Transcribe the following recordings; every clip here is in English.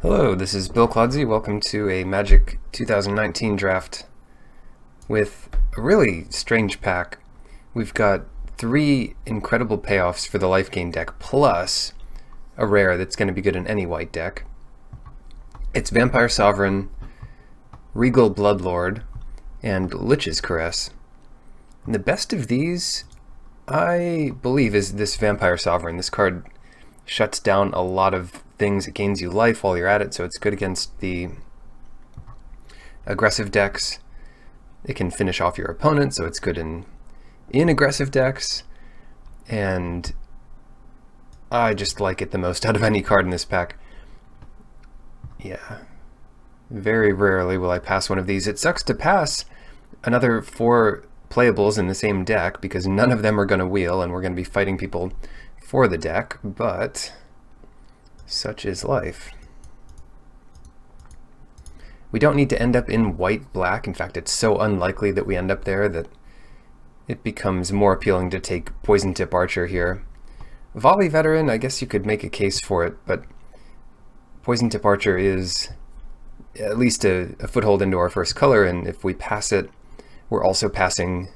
Hello, this is Bill Clodsey. Welcome to a Magic 2019 draft with a really strange pack. We've got 3 incredible payoffs for the life gain deck, plus a rare that's going to be good in any white deck. It's Vampire Sovereign, Regal Bloodlord, and Lich's Caress. And the best of these, I believe, is this Vampire Sovereign. This card shuts down a lot of things. It gains you life while you're at it, so it's good against the aggressive decks. It can finish off your opponent, so it's good in aggressive decks. And I just like it the most out of any card in this pack. Yeah. Very rarely will I pass one of these. It sucks to pass another 4 playables in the same deck because none of them are going to wheel and we're going to be fighting people for the deck, but such is life. We don't need to end up in white-black. In fact, it's so unlikely that we end up there that it becomes more appealing to take Poison Tip Archer here. Volley Veteran, I guess you could make a case for it, but Poison Tip Archer is at least a foothold into our first color, and if we pass it, we're also passing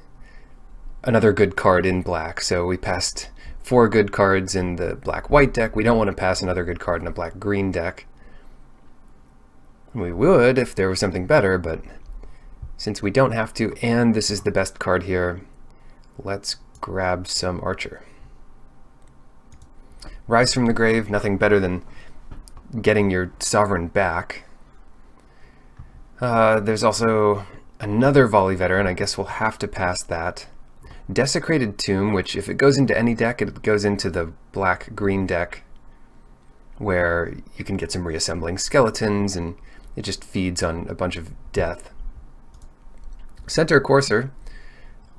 another good card in black. So we passed 4 good cards in the black-white deck. We don't want to pass another good card in a black-green deck. We would if there was something better, but since we don't have to, and this is the best card here, let's grab some Archer. Rise from the Grave, nothing better than getting your Sovereign back. There's also another Volley Veteran. I guess we'll have to pass that. Desecrated Tomb, which if it goes into any deck, it goes into the black-green deck where you can get some reassembling skeletons and it just feeds on a bunch of death. Centaur Courser,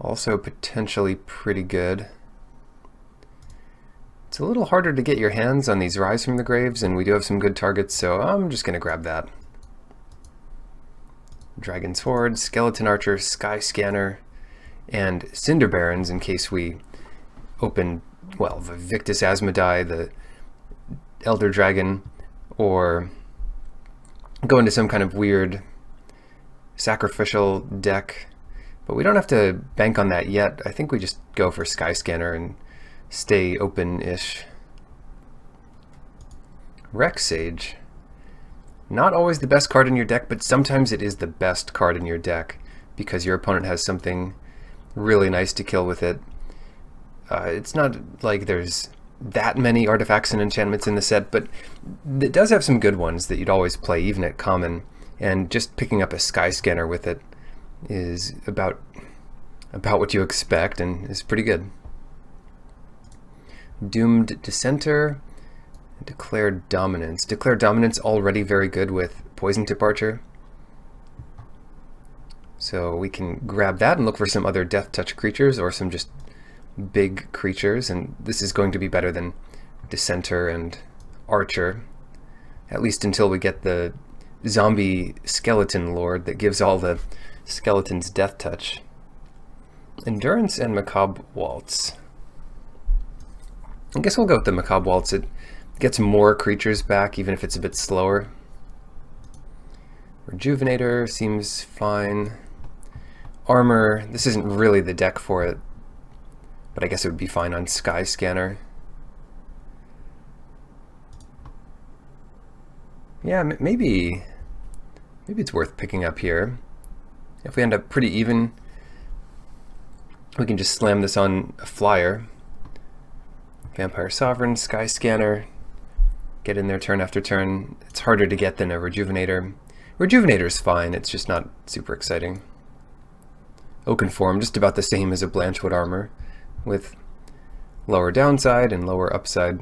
also potentially pretty good. It's a little harder to get your hands on these Rise from the Graves, and we do have some good targets, so I'm just going to grab that. Dragon's Horde, Skeleton Archer, Sky Scanner, and Cinder Barons in case we open, well, the Victus Asmodai, the Elder Dragon, or go into some kind of weird sacrificial deck. But we don't have to bank on that yet. I think we just go for Sky Scanner and stay open-ish. Rex Sage. Not always the best card in your deck, but sometimes it is the best card in your deck because your opponent has something really nice to kill with it. It's not like there's that many artifacts and enchantments in the set, but it does have some good ones that you'd always play even at common, and just picking up a Sky Scanner with it is about what you expect and is pretty good. Doomed Dissenter, Declared Dominance. Declared Dominance already very good with Poison Tip Archer. So we can grab that and look for some other Death Touch creatures or some just big creatures, and this is going to be better than Dissenter and Archer, at least until we get the zombie skeleton lord that gives all the skeletons Death Touch. Endurance and Macabre Waltz. I guess we'll go with the Macabre Waltz. It gets more creatures back even if it's a bit slower. Rejuvenator seems fine. Armor, this isn't really the deck for it, but I guess it would be fine on Sky Scanner. Yeah, maybe it's worth picking up here. If we end up pretty even, we can just slam this on a flyer. Vampire Sovereign, Sky Scanner, get in there turn after turn. It's harder to get than a Rejuvenator. Rejuvenator's fine, it's just not super exciting. Oaken Form, just about the same as a Blanchwood Armor, with lower downside and lower upside.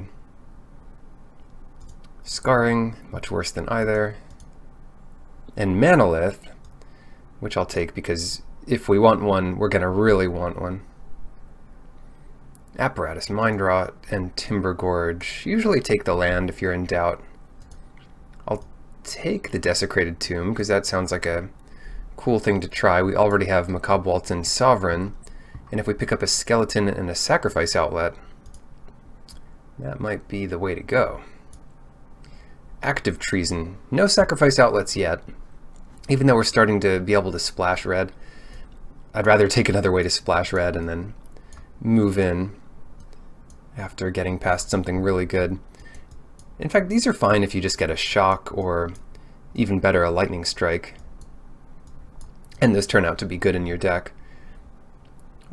Scarring, much worse than either. And Manolith, which I'll take because if we want one, we're going to really want one. Apparatus, Mind Rot, and Timber Gorge. Usually take the land if you're in doubt. I'll take the Desecrated Tomb because that sounds like a cool thing to try. We already have Macabre Waltz and Sovereign, and if we pick up a skeleton and a sacrifice outlet, that might be the way to go. Active Treason. No sacrifice outlets yet. Even though we're starting to be able to splash red, I'd rather take another way to splash red and then move in after getting past something really good. In fact, these are fine if you just get a shock or, even better, a lightning strike. And those turn out to be good in your deck.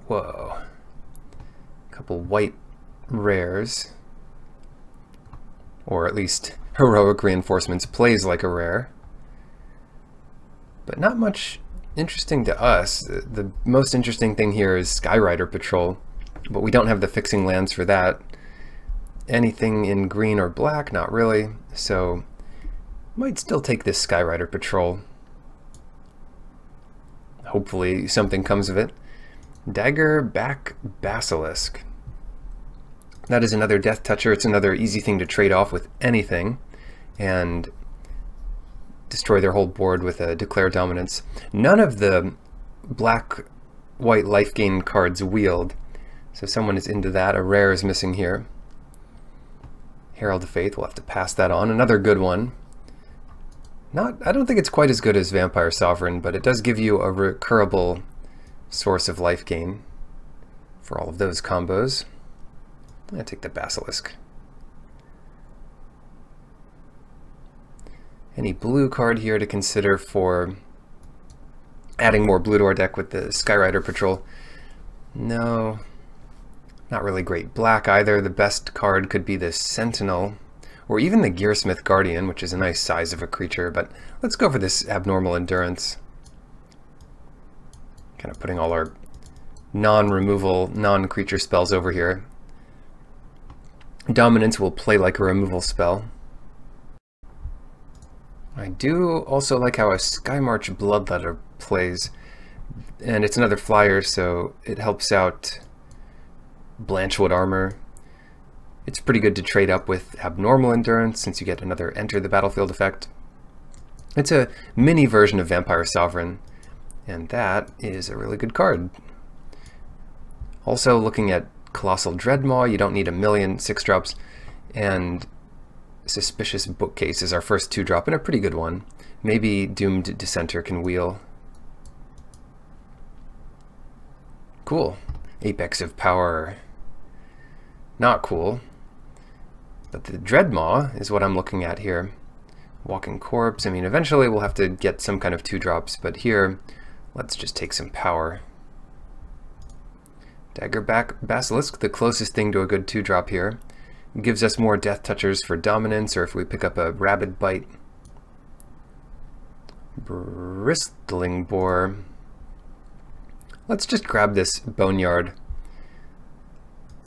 Whoa. A couple white rares. Or at least Heroic Reinforcements plays like a rare. But not much interesting to us. The most interesting thing here is Skyrider Patrol, but we don't have the fixing lands for that. Anything in green or black? Not really. So, might still take this Skyrider Patrol. Hopefully something comes of it. Dagger Back Basilisk. That is another Death Toucher. It's another easy thing to trade off with anything and destroy their whole board with a Declare Dominance. None of the black-white life gain cards wield, so someone is into that. A rare is missing here. Herald of Faith, we'll have to pass that on. Another good one. I don't think it's quite as good as Vampire Sovereign, but it does give you a recurable source of life gain for all of those combos. I'll take the Basilisk. Any blue card here to consider for adding more blue to our deck with the Skyrider Patrol? No, not really great black either. The best card could be the Sentinel, or even the Gearsmith Guardian, which is a nice size of a creature, but let's go for this Abnormal Endurance. Kind of putting all our non-removal, non-creature spells over here. Dominance will play like a removal spell. I do also like how a Skymarch Bloodletter plays, and it's another flyer, so it helps out Blanchwood Armor. It's pretty good to trade up with Abnormal Endurance since you get another Enter the Battlefield effect. It's a mini version of Vampire Sovereign, and that is a really good card. Also, looking at Colossal Dreadmaw, you don't need a million 6-drops, and Suspicious Bookcase is our first 2-drop, and a pretty good one. Maybe Doomed Dissenter can wheel. Cool. Apex of Power. Not cool. But the Dreadmaw is what I'm looking at here. Walking Corpse, I mean, eventually we'll have to get some kind of 2-drops, but here, let's just take some power. Daggerback Basilisk, the closest thing to a good 2-drop here. It gives us more Death Touchers for dominance, or if we pick up a Rabid Bite. Bristling Boar. Let's just grab this Boneyard.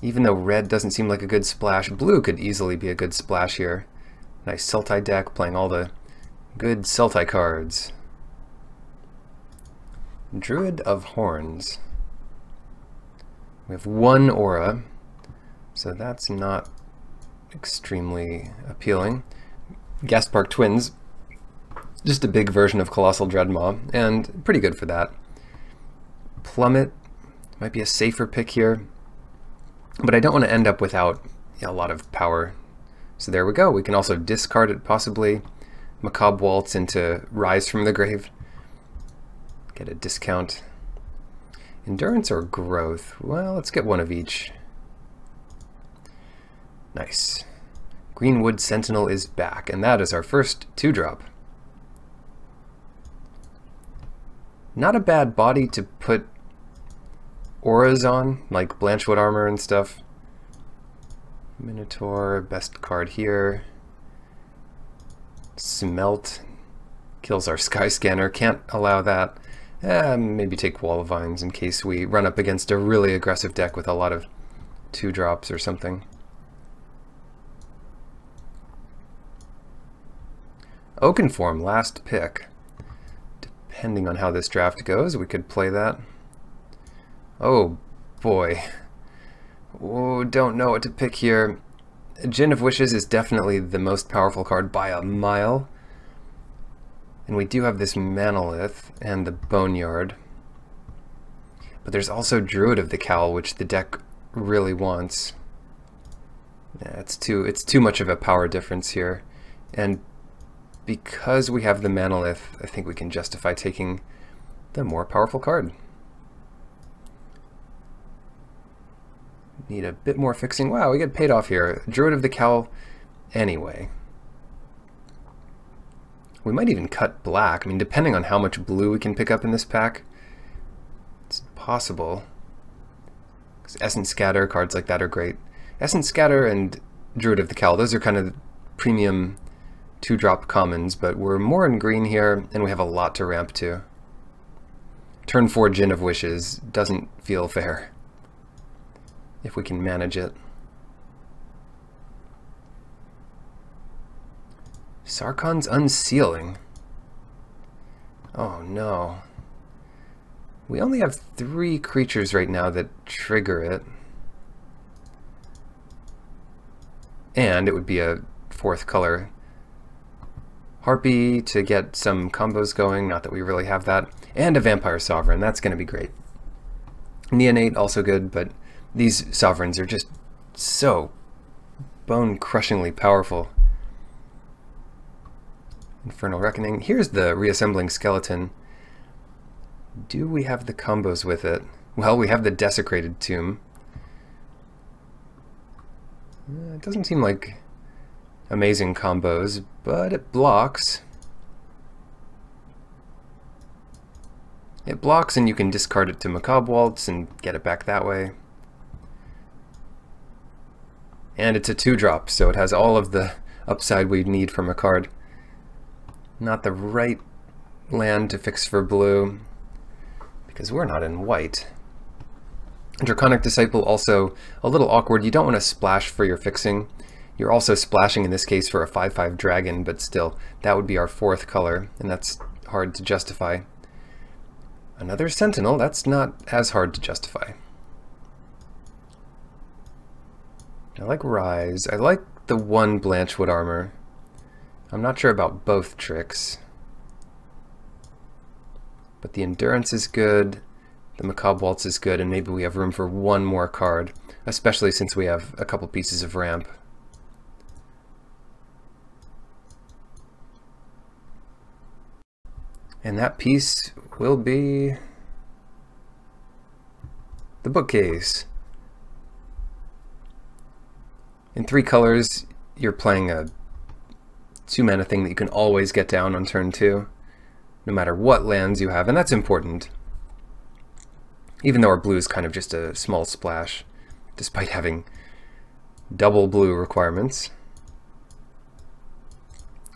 Even though red doesn't seem like a good splash, blue could easily be a good splash here. Nice Sultai deck, playing all the good Sultai cards. Druid of Horns. We have one aura, so that's not extremely appealing. Gaspark Twins, just a big version of Colossal Dreadmaw, and pretty good for that. Plummet might be a safer pick here, but I don't want to end up without a lot of power. So there we go. We can also discard it possibly. Macabre Waltz into Rise from the Grave. Get a discount. Endurance or Growth? Well, let's get one of each. Nice. Greenwood Sentinel is back, and that is our first 2-drop. Not a bad body to put auras on, like Blanchwood Armor and stuff. Minotaur, best card here. Smelt kills our Sky Scanner, can't allow that. Maybe take Wall of Vines in case we run up against a really aggressive deck with a lot of 2-drops or something. Oakenform, last pick. Depending on how this draft goes, we could play that. Oh boy. Oh, don't know what to pick here. Gin of Wishes is definitely the most powerful card by a mile. And we do have this Manolith and the Boneyard. But there's also Druid of the Cowl, which the deck really wants. Yeah, it's too much of a power difference here. And because we have the Manolith, I think we can justify taking the more powerful card. Need a bit more fixing. Wow, we get paid off here. Druid of the Cowl anyway. We might even cut black. I mean, depending on how much blue we can pick up in this pack, it's possible. Because Essence Scatter, cards like that are great. Essence Scatter and Druid of the Cowl, those are kind of premium 2-drop commons, but we're more in green here, and we have a lot to ramp to. Turn 4 Djinn of Wishes doesn't feel fair, if we can manage it. Sarkhan's Unsealing. Oh no. We only have 3 creatures right now that trigger it. And it would be a 4th color. Harpy to get some combos going, not that we really have that. And a Vampire Sovereign, that's going to be great. Neonate, also good, but these Sovereigns are just so bone-crushingly powerful. Infernal Reckoning. Here's the Reassembling Skeleton. Do we have the combos with it? Well, we have the Desecrated Tomb. It doesn't seem like amazing combos, but it blocks. It blocks and you can discard it to Timewaltz and get it back that way. And it's a 2-drop, so it has all of the upside we need from a card. Not the right land to fix for blue, because we're not in white. Draconic Disciple, also a little awkward. You don't want to splash for your fixing. You're also splashing in this case for a 5/5 dragon, but still, that would be our 4th color, and that's hard to justify. Another Sentinel, that's not as hard to justify. I like Rise. I like the 1 Blanchwood armor. I'm not sure about both tricks. But the Endurance is good, the Timewaltz is good, and maybe we have room for 1 more card, especially since we have a couple pieces of ramp. And that piece will be the bookcase. In 3 colors, you're playing a 2-mana thing that you can always get down on turn 2, no matter what lands you have, and that's important. Even though our blue is kind of just a small splash, despite having double blue requirements.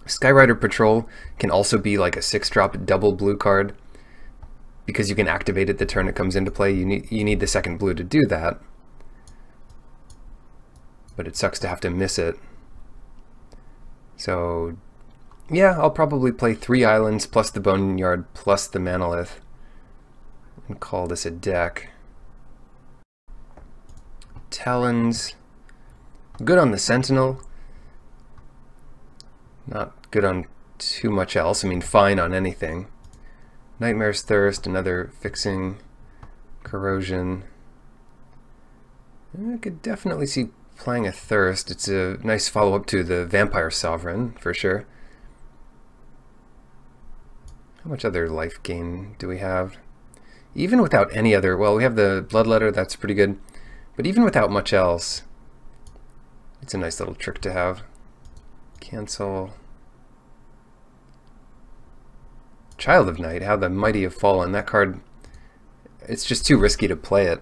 Skyrider Patrol can also be like a 6-drop double blue card, because you can activate it the turn it comes into play. You need the 2nd blue to do that, but it sucks to have to miss it. So yeah, I'll probably play 3 islands plus the Boneyard plus the Manolith and call this a deck. Talons, good on the Sentinel, not good on too much else. I mean, fine on anything. Nightmare's Thirst, another fixing. Corrosion. I could definitely see playing a Thirst. It's a nice follow-up to the Vampire Sovereign, for sure. How much other life gain do we have? Even without any other, well, we have the Bloodletter, that's pretty good. But even without much else, it's a nice little trick to have. Cancel. Child of Night, how the mighty have fallen. That card, it's just too risky to play it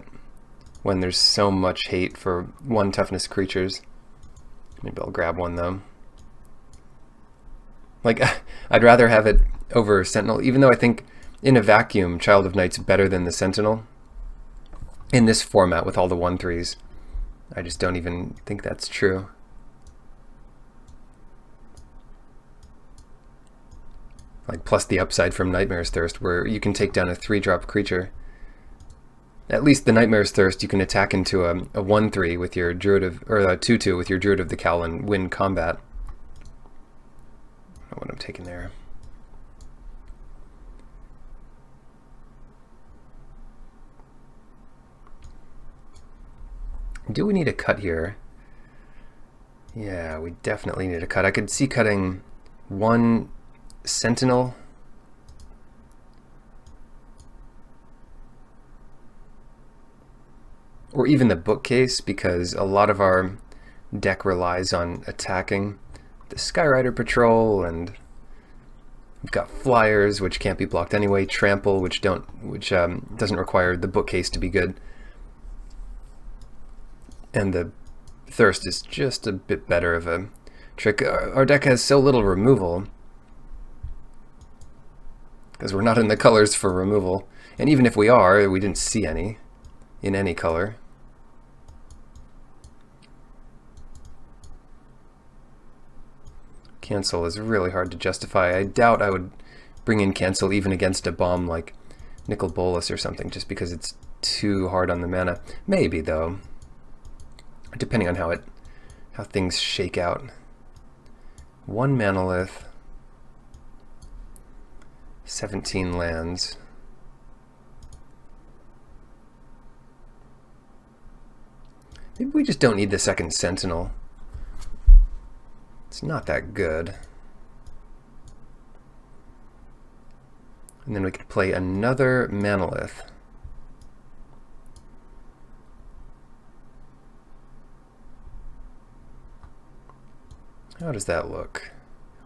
when there's so much hate for 1 toughness creatures. Maybe I'll grab 1 though. Like, I'd rather have it over Sentinel, even though I think in a vacuum Child of Night's better than the Sentinel. In this format with all the 1/3s, I just don't even think that's true. Like, plus the upside from Nightmare's Thirst, where you can take down a 3-drop creature. At least the Nightmare's Thirst, you can attack into a 1/3 with your Druid of, or a 2/2 with your Druid of the Cowl and win combat. I don't know what I'm taking there. Do we need a cut here? Yeah, we definitely need a cut. I could see cutting 1 Sentinel. Or even the bookcase, because a lot of our deck relies on attacking the Skyrider Patrol, and we've got Flyers, which can't be blocked anyway, Trample, which doesn't require the bookcase to be good, and the Thirst is just a bit better of a trick. Our deck has so little removal, because we're not in the colors for removal, and even if we are, we didn't see any in any color. Cancel is really hard to justify. I doubt I would bring in cancel even against a bomb like Nicol Bolas or something, just because it's too hard on the mana. Maybe though, depending on how things shake out. 1 Manolith, 17 lands. Maybe we just don't need the second Sentinel. It's not that good. And then we could play another Manolith. How does that look?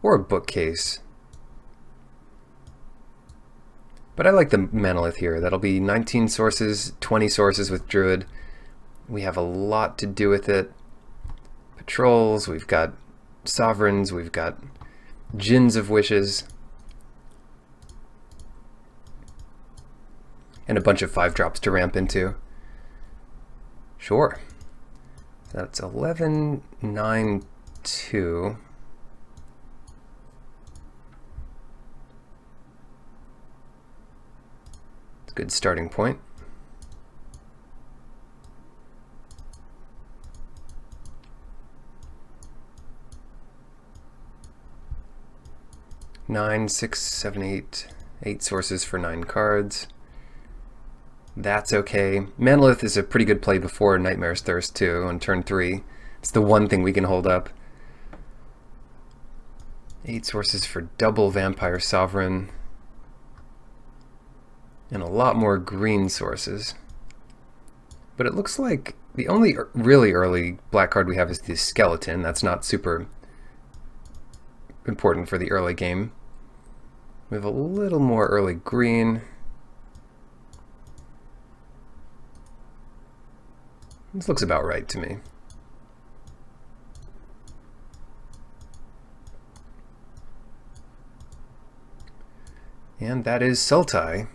Or a bookcase. But I like the Manolith here. That'll be 19 sources, 20 sources with Druid. We have a lot to do with it. Patrols, we've got Sovereigns, we've got Djinns of Wishes, and a bunch of 5-drops to ramp into. Sure. That's 11, 9, 2. It's a good starting point. Nine, 6, 7, 8. 8 sources for 9 cards. That's okay. Manolith is a pretty good play before Nightmare's Thirst too on turn 3. It's the one thing we can hold up. 8 sources for double Vampire Sovereign. And a lot more green sources. But it looks like the only really early black card we have is the Skeleton. That's not super important for the early game. We have a little more early green. This looks about right to me. And that is Sultai.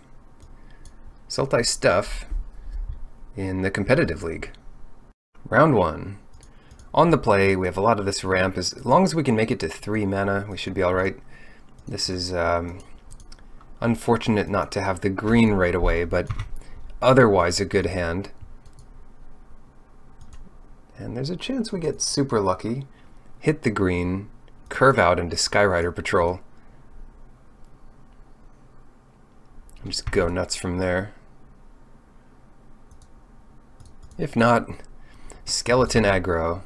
Sultai stuff in the competitive league. Round 1. On the play, we have a lot of this ramp. As long as we can make it to 3 mana, we should be alright. This is unfortunate not to have the green right away, but otherwise a good hand. And there's a chance we get super lucky, hit the green, curve out into Skyrider Patrol, and just go nuts from there. If not, Skeleton aggro.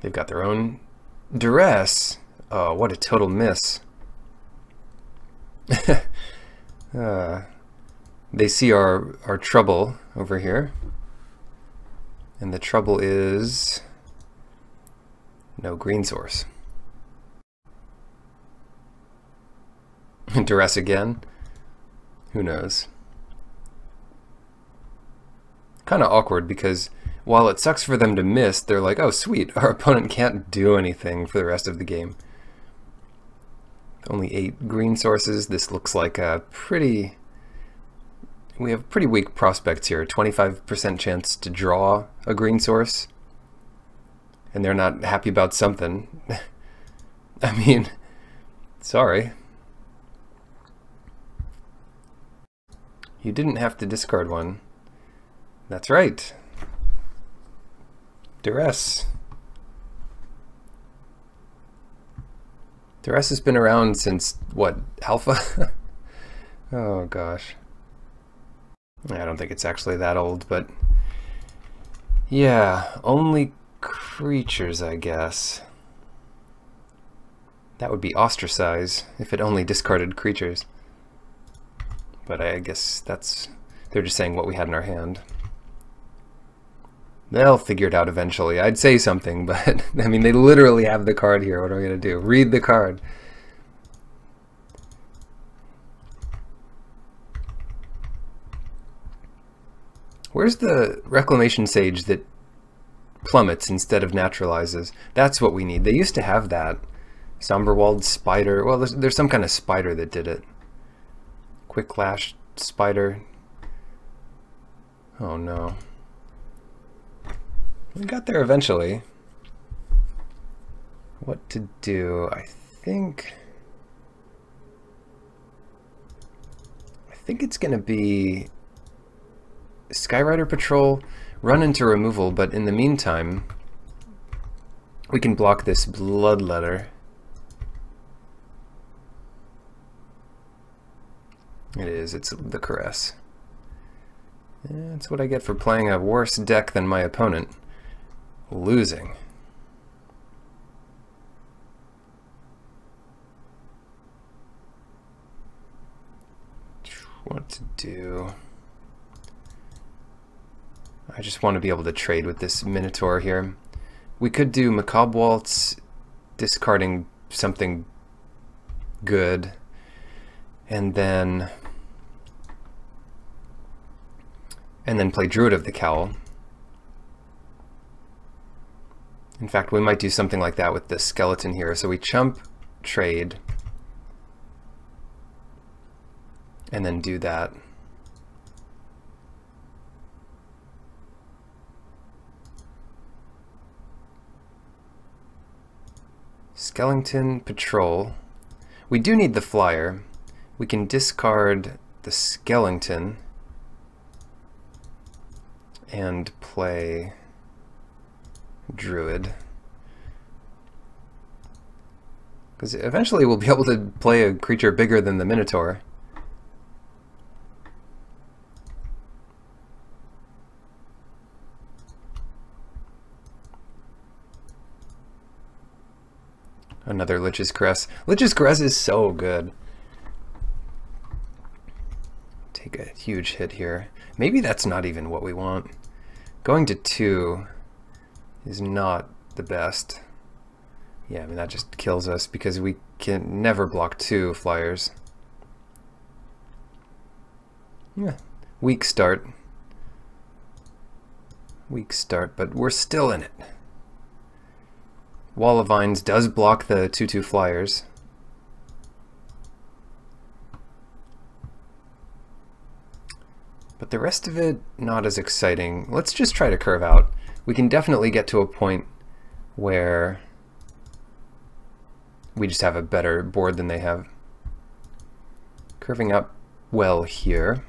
They've got their own Duress. Oh, what a total miss. They see our trouble over here. And the trouble is no green source. Duress again? Who knows? Kind of awkward because while it sucks for them to miss, they're like, oh sweet, our opponent can't do anything for the rest of the game. Only 8 green sources. This looks like a pretty... We have pretty weak prospects here. 25% chance to draw a green source. And they're not happy about something. I mean, sorry. You didn't have to discard one. That's right. Duress. Duress has been around since, what, Alpha? Oh gosh. I don't think it's actually that old, but yeah, only creatures, I guess. That would be ostracize if it only discarded creatures. But I guess they're just saying what we had in our hand. They'll figure it out eventually. I'd say something, but I mean, they literally have the card here. What are we going to do? Read the card. Where's the Reclamation Sage that plummets instead of naturalizes? That's what we need. They used to have that. Somberwald Spider. Well, there's some kind of spider that did it. Quick Lash Spider. Oh no. We got there eventually. What to do? I think it's going to be Skyrider Patrol, run into removal, but in the meantime, we can block this Bloodletter. It is, it's the Caress. That's what I get for playing a worse deck than my opponent. Losing. What to do? I just want to be able to trade with this Minotaur here. We could do Timewaltz, discarding something good, and then play Druid of the Cowl. In fact, we might do something like that with the skeleton here. So we chump, trade, and then do that. Skeleton Patrol. We do need the flyer. We can discard the skeleton and play Druid. Because eventually we'll be able to play a creature bigger than the Minotaur. Another Lich's Caress. Lich's Caress is so good. Take a huge hit here. Maybe that's not even what we want. Going to 2 is not the best. Yeah, I mean, that just kills us because we can never block 2 flyers. Yeah, weak start. Weak start, but we're still in it. Wall of Vines does block the 2/2 flyers. But the rest of it, not as exciting. Let's just try to curve out. We can definitely get to a point where we just have a better board than they have. Curving up well here.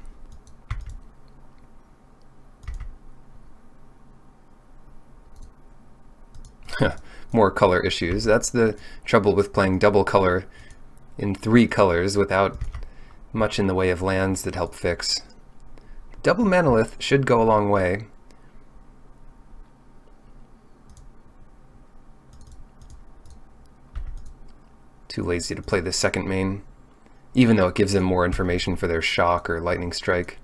More color issues. That's the trouble with playing double color in 3 colors without much in the way of lands that help fix. Double Manolith should go a long way. Too lazy to play the second main, even though it gives them more information for their Shock or Lightning Strike.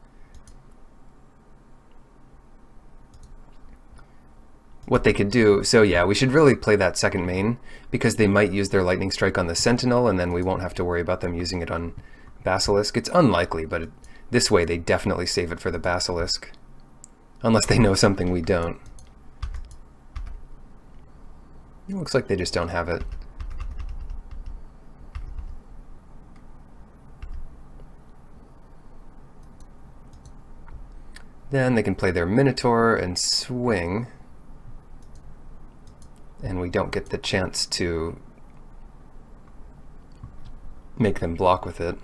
What they could do, so yeah, we should really play that second main, because they might use their Lightning Strike on the Sentinel, and then we won't have to worry about them using it on Basilisk. It's unlikely, but this way they definitely save it for the Basilisk. Unless they know something we don't. It looks like they just don't have it. Then they can play their Minotaur and swing. And we don't get the chance to make them block with it.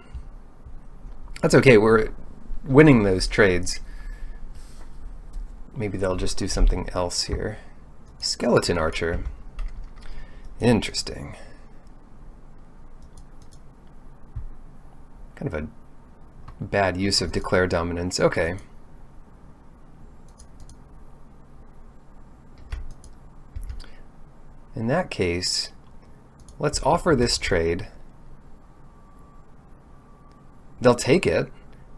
That's okay, we're winning those trades. Maybe they'll just do something else here. Skeleton Archer. Interesting. Kind of a bad use of Declare Dominance. Okay. In that case, let's offer this trade. They'll take it,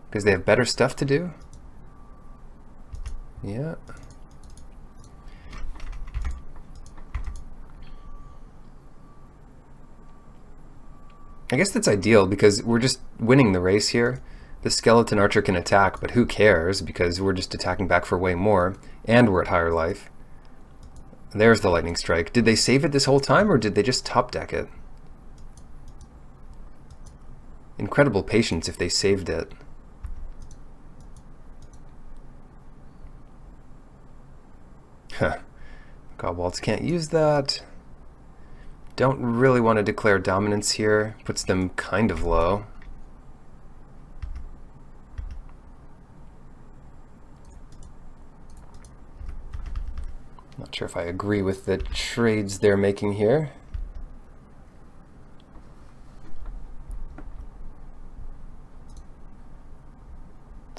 because they have better stuff to do. Yeah. I guess that's ideal, because we're just winning the race here. The skeleton archer can attack, but who cares, because we're just attacking back for way more, and we're at higher life. There's the lightning strike. Did they save it this whole time, or did they just top deck it? Incredible patience if they saved it. Huh. Timewaltz can't use that. Don't really want to declare dominance here. Puts them kind of low. Not sure if I agree with the trades they're making here.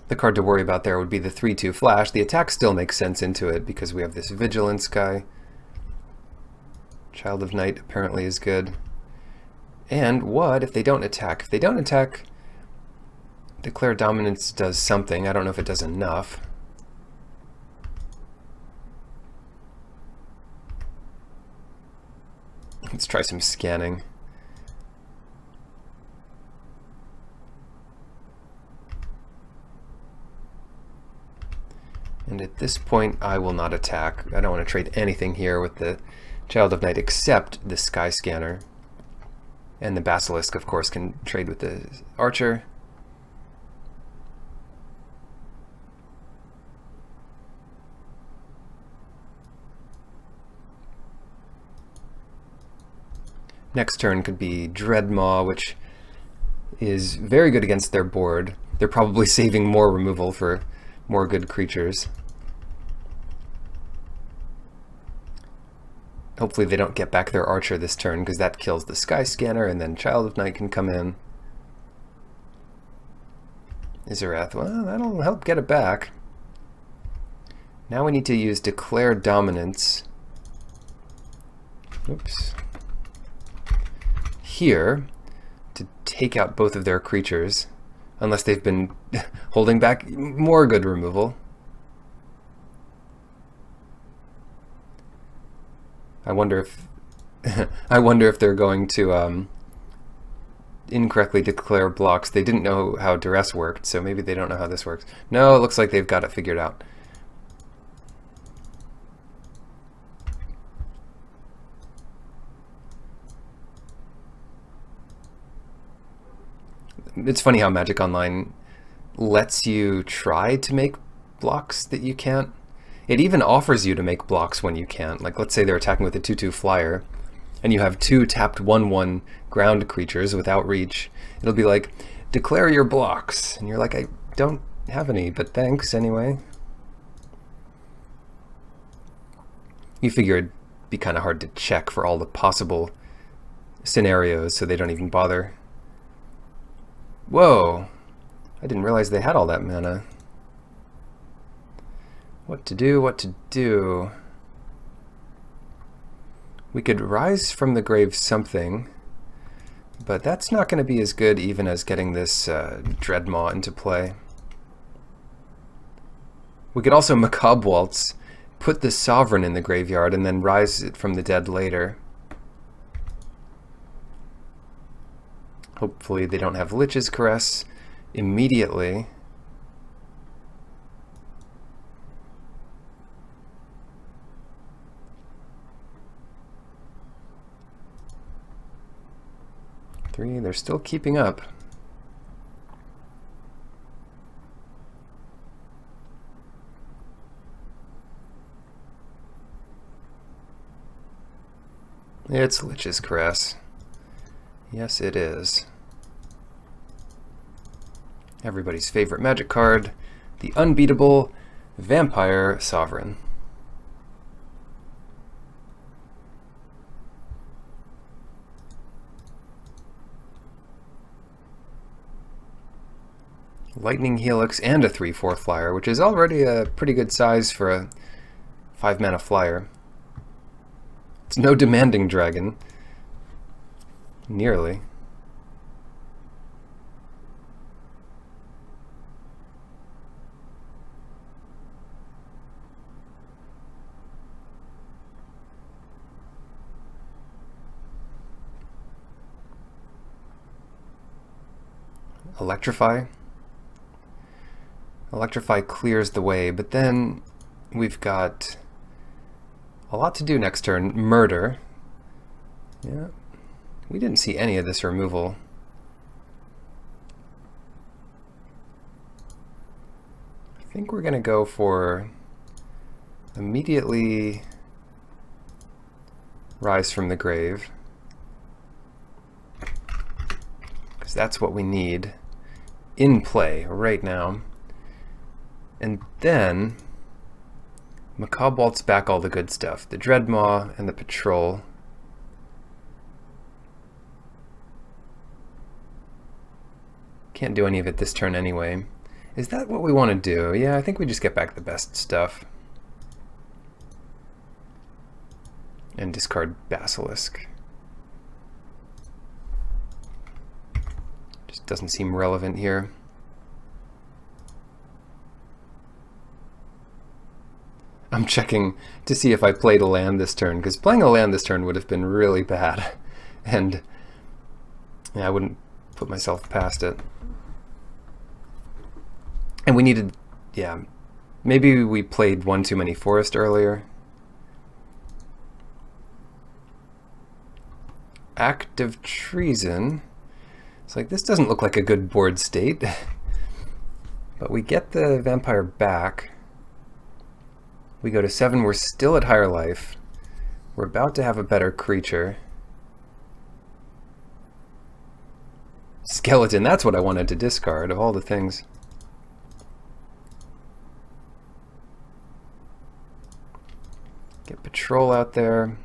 The card to worry about there would be the 3-2 flash. The attack still makes sense into it because we have this vigilance guy. Child of Night apparently is good. And what if they don't attack? If they don't attack, declare dominance does something. I don't know if it does enough. Let's try some scanning. And at this point, I will not attack. I don't want to trade anything here with the Child of Night except the Sky Scanner. And the Basilisk, of course, can trade with the Archer. Next turn could be Dreadmaw, which is very good against their board. They're probably saving more removal for more good creatures. Hopefully they don't get back their Archer this turn, because that kills the Sky Scanner, and then Child of Night can come in. Izarath, well, that'll help get it back. Now we need to use Declare Dominance. Oops. Here, to take out both of their creatures, unless they've been holding back more good removal. I wonder if I wonder if they're going to incorrectly declare blocks. They didn't know how duress worked, so maybe they don't know how this works. No, it looks like they've got it figured out. It's funny how Magic Online lets you try to make blocks that you can't. It even offers you to make blocks when you can't. Like, let's say they're attacking with a 2-2 flyer, and you have 2 tapped 1-1 ground creatures without reach. It'll be like, declare your blocks. And you're like, I don't have any, but thanks anyway. You figure it'd be kind of hard to check for all the possible scenarios, so they don't even bother. Whoa! I didn't realize they had all that mana. What to do, what to do. We could rise from the grave something, but that's not going to be as good even as getting this Dreadmaw into play. We could also Timewaltz, put the Sovereign in the graveyard, and then rise it from the dead later. Hopefully they don't have Lich's Caress immediately. They're still keeping up. It's Lich's Caress. Yes, it is. Everybody's favorite Magic card, the unbeatable Vampire Sovereign. Lightning Helix and a 3/4 flyer, which is already a pretty good size for a 5-mana flyer. It's no demanding dragon. Nearly. Electrify. Electrify clears the way, but then we've got a lot to do next turn. Murder. Yeah. We didn't see any of this removal. I think we're going to go for immediately Rise from the Grave, because that's what we need in play right now. And then Macabre Waltz back all the good stuff. The Dreadmaw and the Patrol. Can't do any of it this turn anyway. Is that what we want to do? Yeah, I think we just get back the best stuff. And discard Basilisk. Just doesn't seem relevant here. I'm checking to see if I played a land this turn, because playing a land this turn would have been really bad. And yeah, I wouldn't put myself past it. And we needed, yeah, maybe we played one too many forest earlier. Act of Treason. It's like, this doesn't look like a good board state. But we get the vampire back. We go to 7, we're still at higher life. We're about to have a better creature. Skeleton, that's what I wanted to discard of all the things. Get Patrol out there.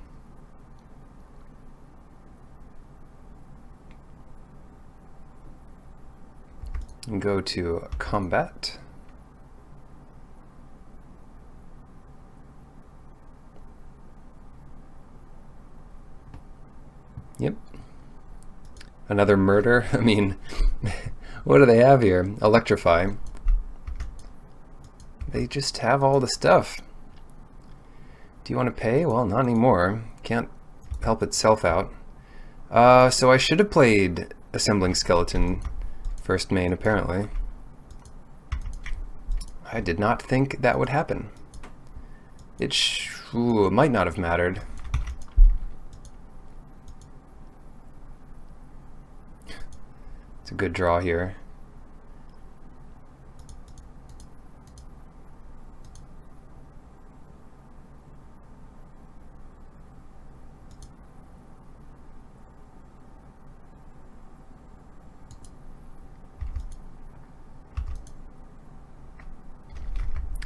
And go to combat. Yep. Another murder. I mean, what do they have here? Electrify. They just have all the stuff. Do you want to pay? Well, not anymore. Can't help itself out. So I should have played Assembling Skeleton first main, apparently. I did not think that would happen. It might not have mattered. It's a good draw here.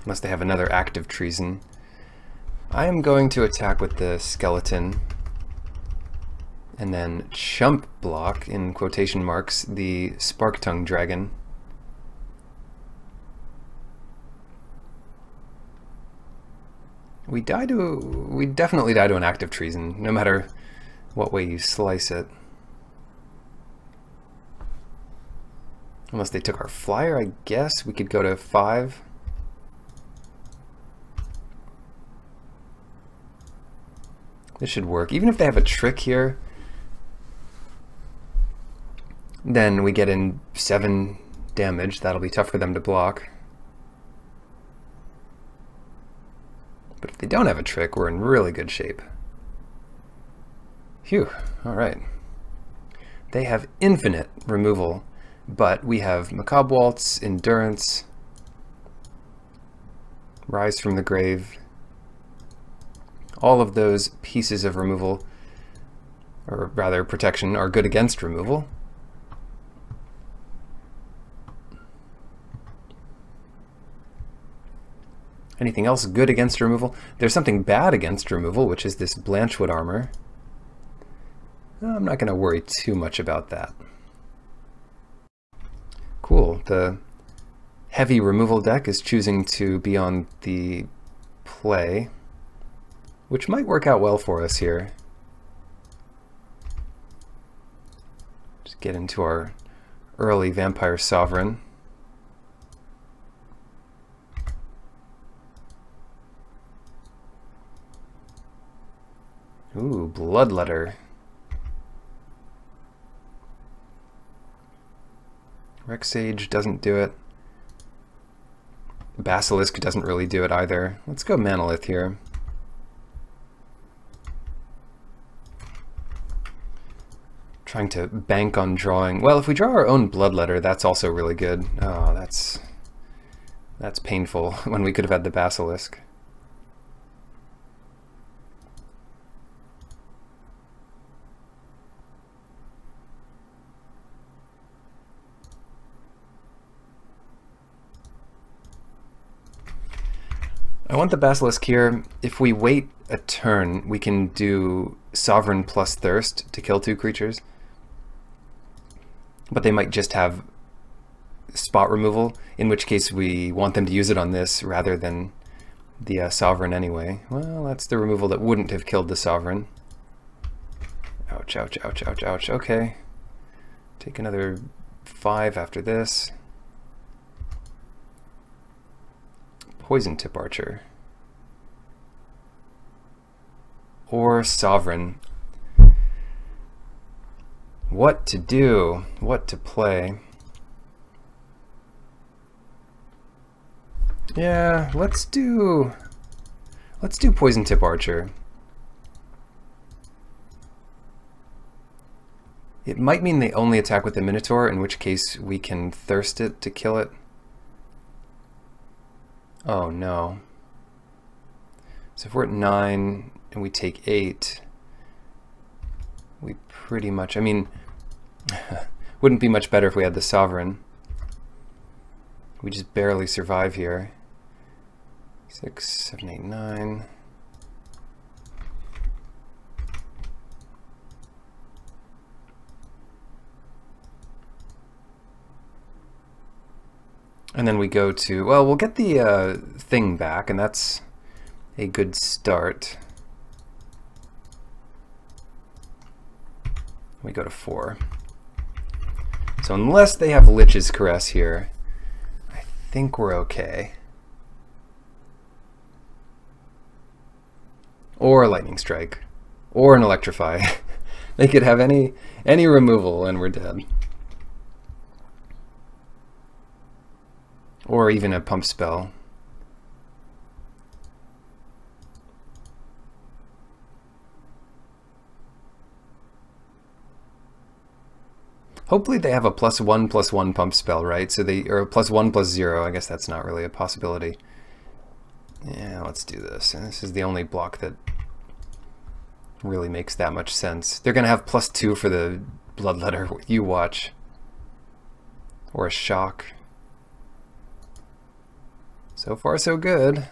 Unless they have another Act of Treason. I am going to attack with the skeleton and then chump block, in quotation marks, the Sparktongue Dragon. We definitely die to an Act of Treason, no matter what way you slice it. Unless they took our flyer, I guess we could go to 5. This should work. Even if they have a trick here, then we get in 7 damage. That'll be tough for them to block. But if they don't have a trick, we're in really good shape. Phew, alright. They have infinite removal, but we have Macabre Waltz, Endurance, Rise from the Grave. All of those pieces of removal, or rather protection, are good against removal. Anything else good against removal? There's something bad against removal, which is this Blanchwood armor. I'm not going to worry too much about that. Cool. The heavy removal deck is choosing to be on the play. which might work out well for us here. Just get into our early Vampire Sovereign. Ooh, Bloodletter. Rexage doesn't do it. Basilisk doesn't really do it either. Let's go Manolith here. Trying to bank on drawing. Well, if we draw our own Bloodletter, that's also really good. Oh, that's painful when we could have had the Basilisk. I want the Basilisk here. If we wait a turn, we can do Sovereign plus Thirst to kill 2 creatures. But they might just have spot removal, in which case we want them to use it on this rather than the Sovereign anyway. Well, that's the removal that wouldn't have killed the Sovereign. Ouch, ouch, ouch, ouch, ouch. Okay. Take another 5 after this. Poison Tip Archer. Or Sovereign. What to do? What to play? Yeah, let's do Poison Tip Archer. It might mean they only attack with the Minotaur, in which case we can Thirst it to kill it. Oh no. So if we're at 9 and we take 8, we pretty much, I mean, wouldn't be much better if we had the Sovereign. We just barely survive here. 6, 7, 8, 9. And then we go to, well, we'll get the thing back, and that's a good start. We go to 4. So unless they have Lich's Caress here, I think we're okay. Or a Lightning Strike. Or an Electrify. They could have any removal and we're dead. Or even a Pump Spell. Hopefully they have a +1/+1 Pump Spell, right? So they, or a +1/+0. I guess that's not really a possibility. Yeah, let's do this. And this is the only block that really makes that much sense. They're going to have +2 for the Bloodletter. You watch. Or a Shock. So far, so good.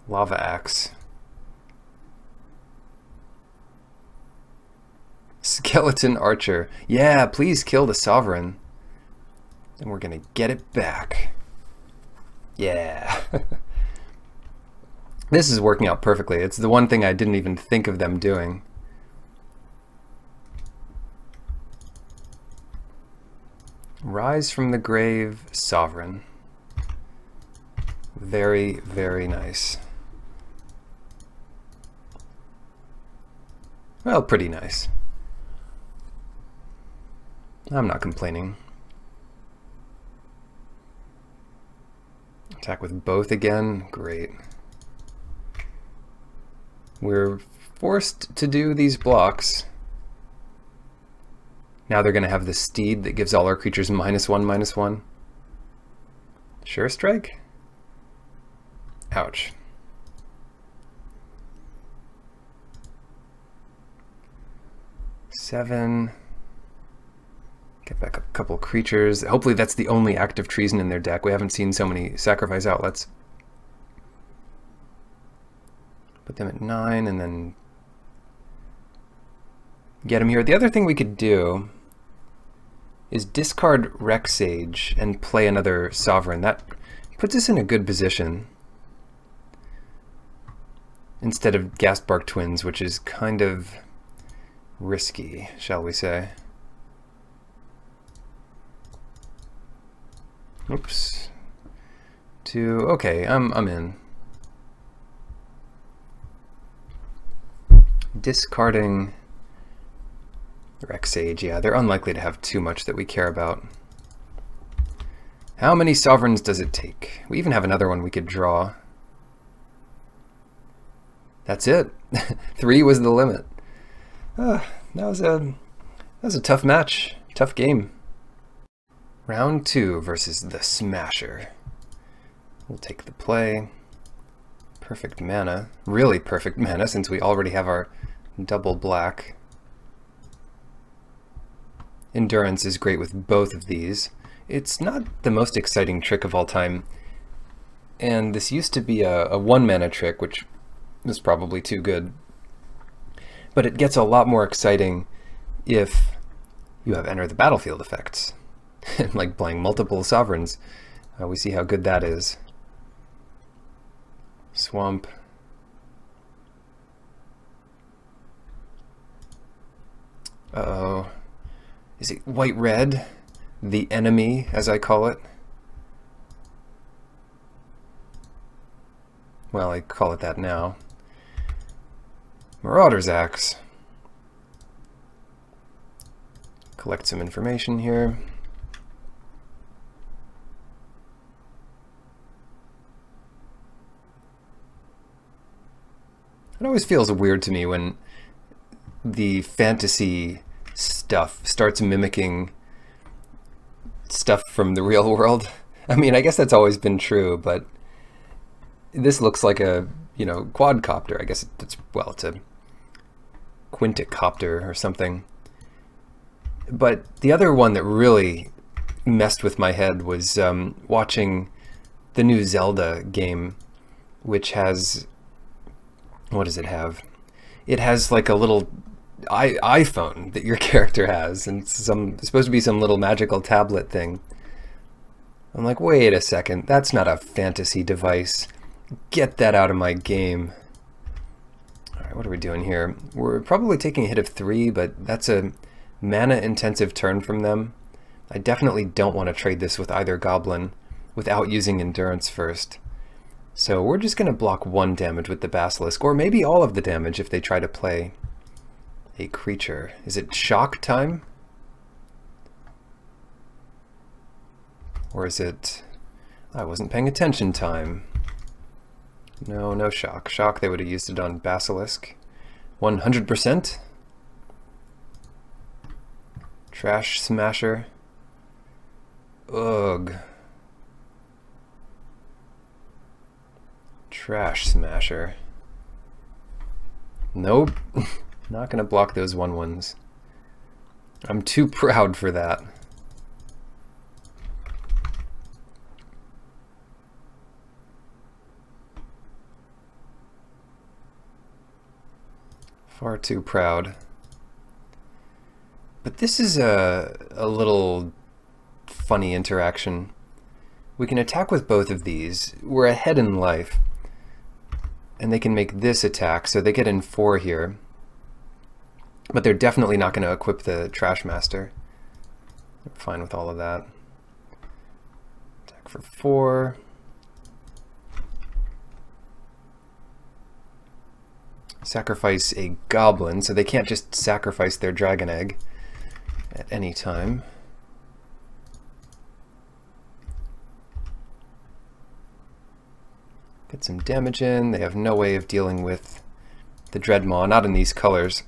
Lava Axe. Skeleton Archer. Yeah, please kill the Sovereign. And we're gonna get it back. Yeah. This is working out perfectly. It's the one thing I didn't even think of them doing. Rise from the Grave, Sovereign. Very, very nice. Well, pretty nice. I'm not complaining. Attack with both again, great. We're forced to do these blocks. Now they're going to have the Steed that gives all our creatures -1/-1. Sure Strike? Ouch. Seven. Get back a couple creatures. Hopefully that's the only active treason in their deck. We haven't seen so many sacrifice outlets. Put them at 9 and then get them here. The other thing we could do is discard Rexage and play another Sovereign. That puts us in a good position. instead of Gasbark Twins, which is kind of risky, shall we say. Oops. Okay, I'm in. Discarding Rexage, yeah, they're unlikely to have too much that we care about. How many sovereigns does it take? We even have another one we could draw. That's it. 3 was the limit. That was a tough match, tough game. Round 2 versus the Smasher. We'll take the play. Perfect mana. Really perfect mana since we already have our double black. Endurance is great with both of these. It's not the most exciting trick of all time. And this used to be a 1 mana trick, which was probably too good. But it gets a lot more exciting if you have enter the battlefield effects. Like playing multiple sovereigns. We see how good that is. Swamp. Uh-oh. Is it white-red? The enemy, as I call it? Well, I call it that now. Marauder's Axe. Collect some information here. It always feels weird to me when the fantasy stuff starts mimicking stuff from the real world. I mean, I guess that's always been true, but this looks like a, quadcopter. I guess it's a quinticopter or something. But the other one that really messed with my head was watching the new Zelda game, which has, what does it have? It has like a little iPhone that your character has, and it's supposed to be some little magical tablet thing. I'm like, wait a second, that's not a fantasy device. Get that out of my game. Alright, what are we doing here? We're probably taking a hit of 3, but that's a mana-intensive turn from them. I definitely don't want to trade this with either goblin without using endurance first. So we're just going to block 1 damage with the Basilisk, or maybe all of the damage if they try to play a creature. Is it shock time? Or is it... I wasn't paying attention time. No, no shock. Shock, they would have used it on Basilisk. 100%? Trash Smasher. Ugh. Trash Smasher. Nope. Not gonna block those 1/1s. I'm too proud for that. Far too proud. But this is a little funny interaction. We can attack with both of these. We're ahead in life. And they can make this attack, so they get in 4 here. But they're definitely not going to equip the Trash Master. I'm fine with all of that. Attack for 4. Sacrifice a goblin, so they can't just sacrifice their dragon egg at any time. Get some damage in. They have no way of dealing with the Dreadmaw, not in these colors.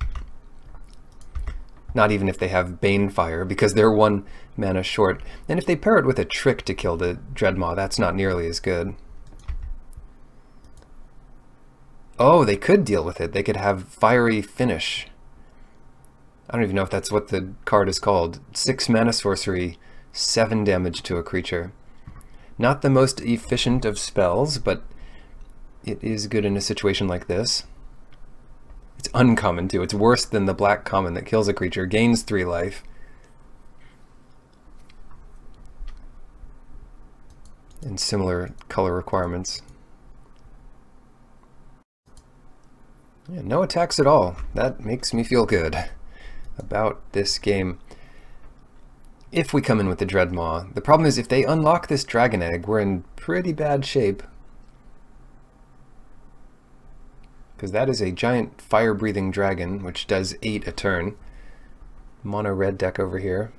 Not even if they have Banefire, because they're 1 mana short. And if they pair it with a trick to kill the Dreadmaw, that's not nearly as good. Oh, they could deal with it. They could have Fiery Finish. I don't even know if that's what the card is called. 6 mana sorcery, 7 damage to a creature. Not the most efficient of spells, but it is good in a situation like this. It's uncommon too. It's worse than the black common that kills a creature, gains 3 life. And similar color requirements. Yeah, no attacks at all. That makes me feel good about this game. If we come in with the Dreadmaw. The problem is if they unlock this Dragon Egg, we're in pretty bad shape. Because that is a giant fire-breathing dragon, which does 8 a turn. Mono red deck over here.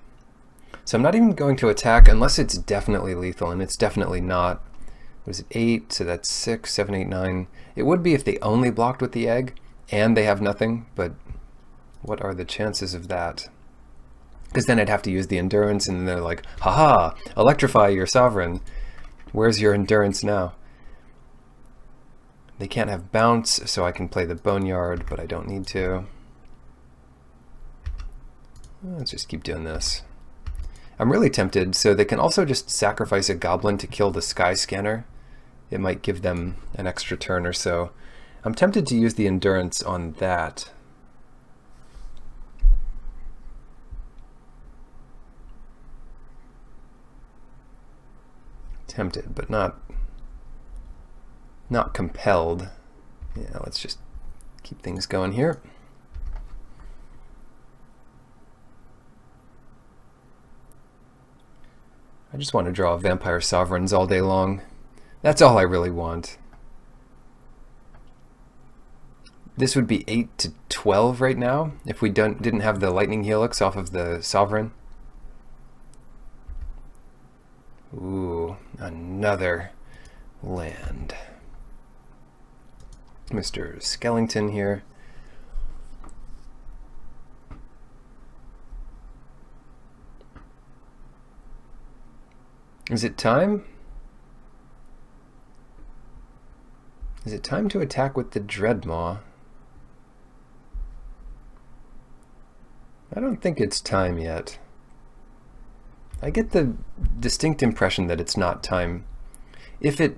So I'm not even going to attack unless it's definitely lethal, and it's definitely not. What is it, 8, so that's 6, 7, 8, 9. It would be if they only blocked with the egg, and they have nothing, but what are the chances of that? Because then I'd have to use the endurance, and they're like, haha, electrify your sovereign. Where's your endurance now? They can't have bounce, so I can play the Boneyard, but I don't need to. Let's just keep doing this. I'm really tempted, so they can also just sacrifice a goblin to kill the Sky Scanner. It might give them an extra turn or so. I'm tempted to use the endurance on that. Tempted, but not compelled. Yeah, let's just keep things going here. I just want to draw Vampire Sovereigns all day long. That's all I really want. This would be 8 to 12 right now if we didn't have the Lightning Helix off of the Sovereign. Ooh, another land. Mr. Skellington here. Is it time? Is it time to attack with the Dreadmaw? I don't think it's time yet. I get the distinct impression that it's not time. If it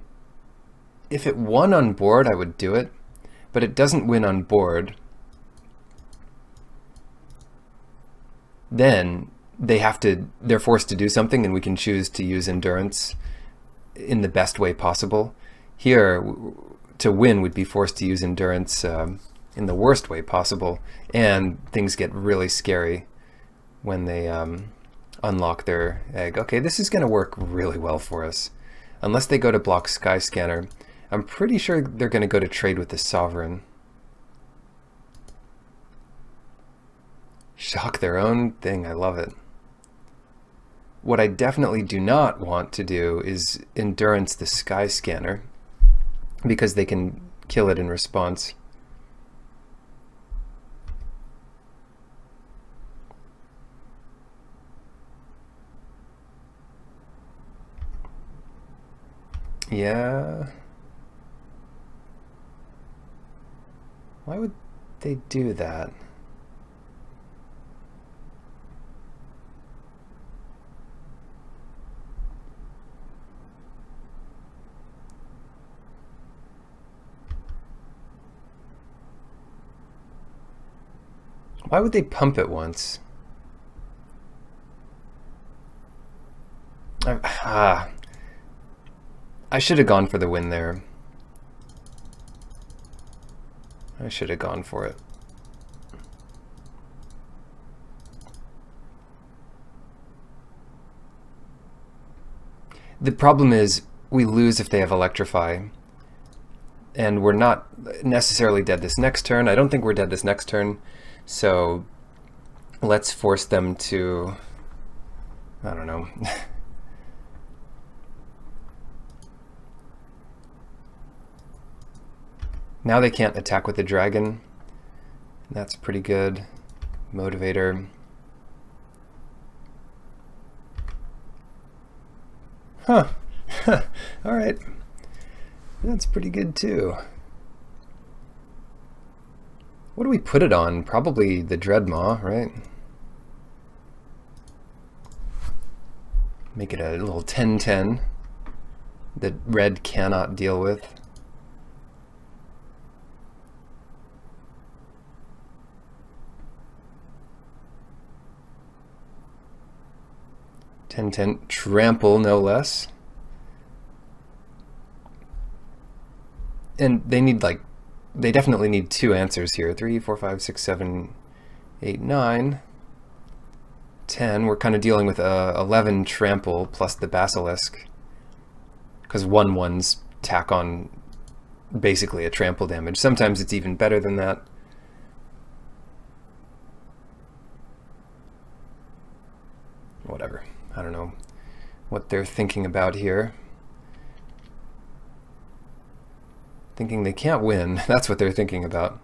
won on board, I would do it, but it doesn't win on board. Then they're forced to do something, and we can choose to use endurance in the best way possible. Here, to win, we'd be forced to use endurance in the worst way possible, and things get really scary when they unlock their egg. Okay, this is going to work really well for us. Unless they go to block Sky Scanner, I'm pretty sure they're going to go to trade with the Sovereign. Shock their own thing, I love it. What I definitely do not want to do is endurance the Sky Scanner, because they can kill it in response. Yeah. Why would they do that? Why would they pump it once? I should have gone for the win there. I should have gone for it. The problem is we lose if they have Electrify. And we're not necessarily dead this next turn. I don't think we're dead this next turn. So let's force them to, I don't know. Now they can't attack with the dragon. That's pretty good. Motivator. Huh. Alright. That's pretty good too. What do we put it on? Probably the Dreadmaw, right? Make it a little 10-10 that red cannot deal with. Trample, no less. And they need like they definitely need 2 answers here. 3, 4, 5, 6, 7, 8, 9, 10. We're kind of dealing with 11 trample plus the basilisk, because 1/1s tack on basically a trample damage. Sometimes it's even better than that. Whatever. I don't know what they're thinking about here. Thinking they can't win. That's what they're thinking about.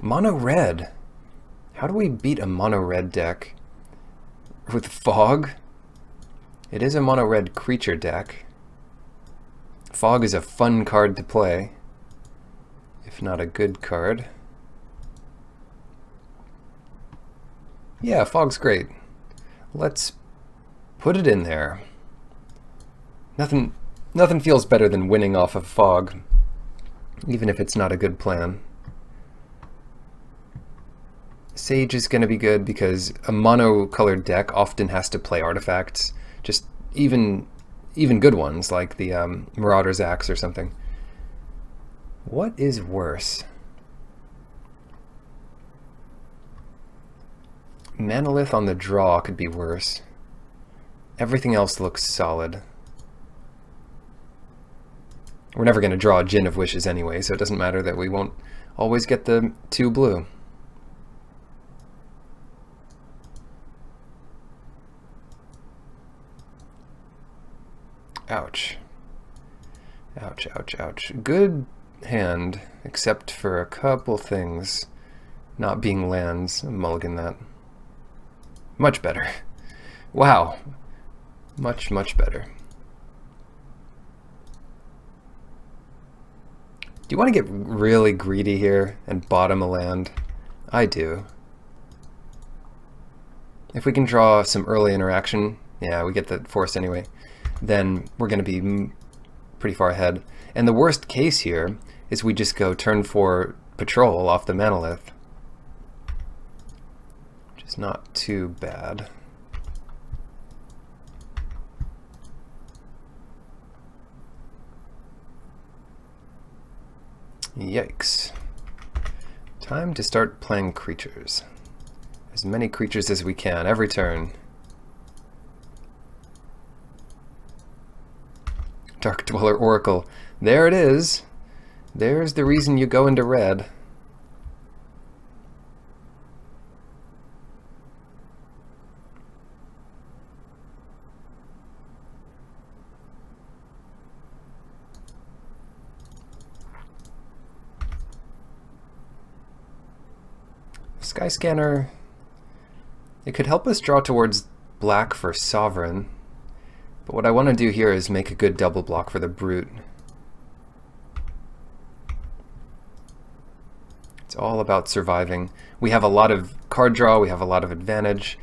Mono red. How do we beat a mono red deck? With Fog? It is a mono red creature deck. Fog is a fun card to play, if not a good card. Yeah, Fog's great. Let's put it in there. Nothing feels better than winning off of Fog, even if it's not a good plan. Sage is going to be good because a mono-colored deck often has to play artifacts, just even good ones like the Marauder's Axe or something. What is worse? Manalith on the draw could be worse. Everything else looks solid. We're never going to draw a Djinn of Wishes anyway, so it doesn't matter that we won't always get the 2 blue. Ouch. Ouch, ouch, ouch. Good hand, except for a couple things not being lands. Mulligan that. Much better. Wow. Much, much better. Do you want to get really greedy here and bottom a land? I do. If we can draw some early interaction, yeah, we get the force anyway, then we're going to be pretty far ahead. And the worst case here is we just go turn 4 patrol off the Manalith, which is not too bad. Yikes. Time to start playing creatures. As many creatures as we can every turn. Dark Dweller Oracle. There it is. There's the reason you go into red. Sky Scanner, it could help us draw towards black for Sovereign, but what I want to do here is make a good double block for the Brute. It's all about surviving. We have a lot of card draw, we have a lot of advantage,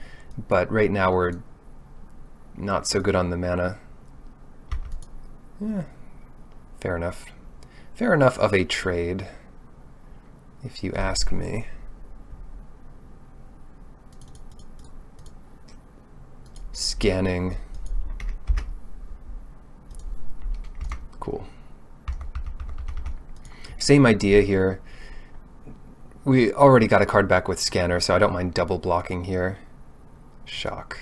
but right now we're not so good on the mana. Yeah, fair enough. Fair enough of a trade, if you ask me. Scanning. Cool. Same idea here. We already got a card back with Scanner, so I don't mind double blocking here. Shock.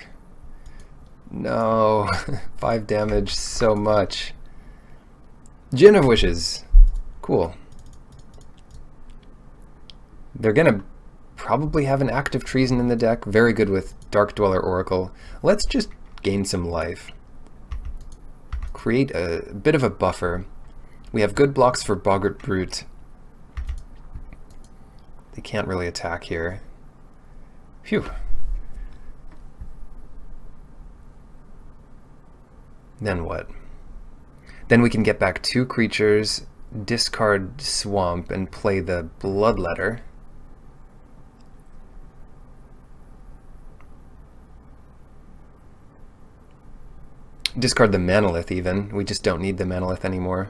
No. 5 damage, so much. Djinn of Wishes. Cool. They're gonna probably have an active Treason in the deck. Very good with Dark Dweller Oracle. Let's just gain some life. Create a bit of a buffer. We have good blocks for Boggart Brute. They can't really attack here. Phew. Then what? Then we can get back 2 creatures, discard Swamp, and play the Bloodletter. Discard the Manalith even. We just don't need the Manalith anymore.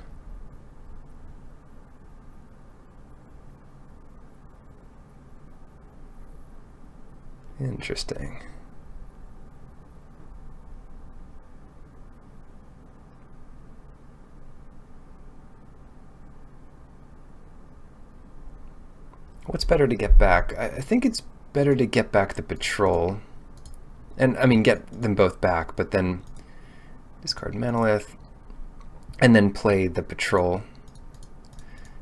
Interesting. What's better to get back? I think it's better to get back the patrol. And, I mean, get them both back, but then discard Manolith, and then play the patrol.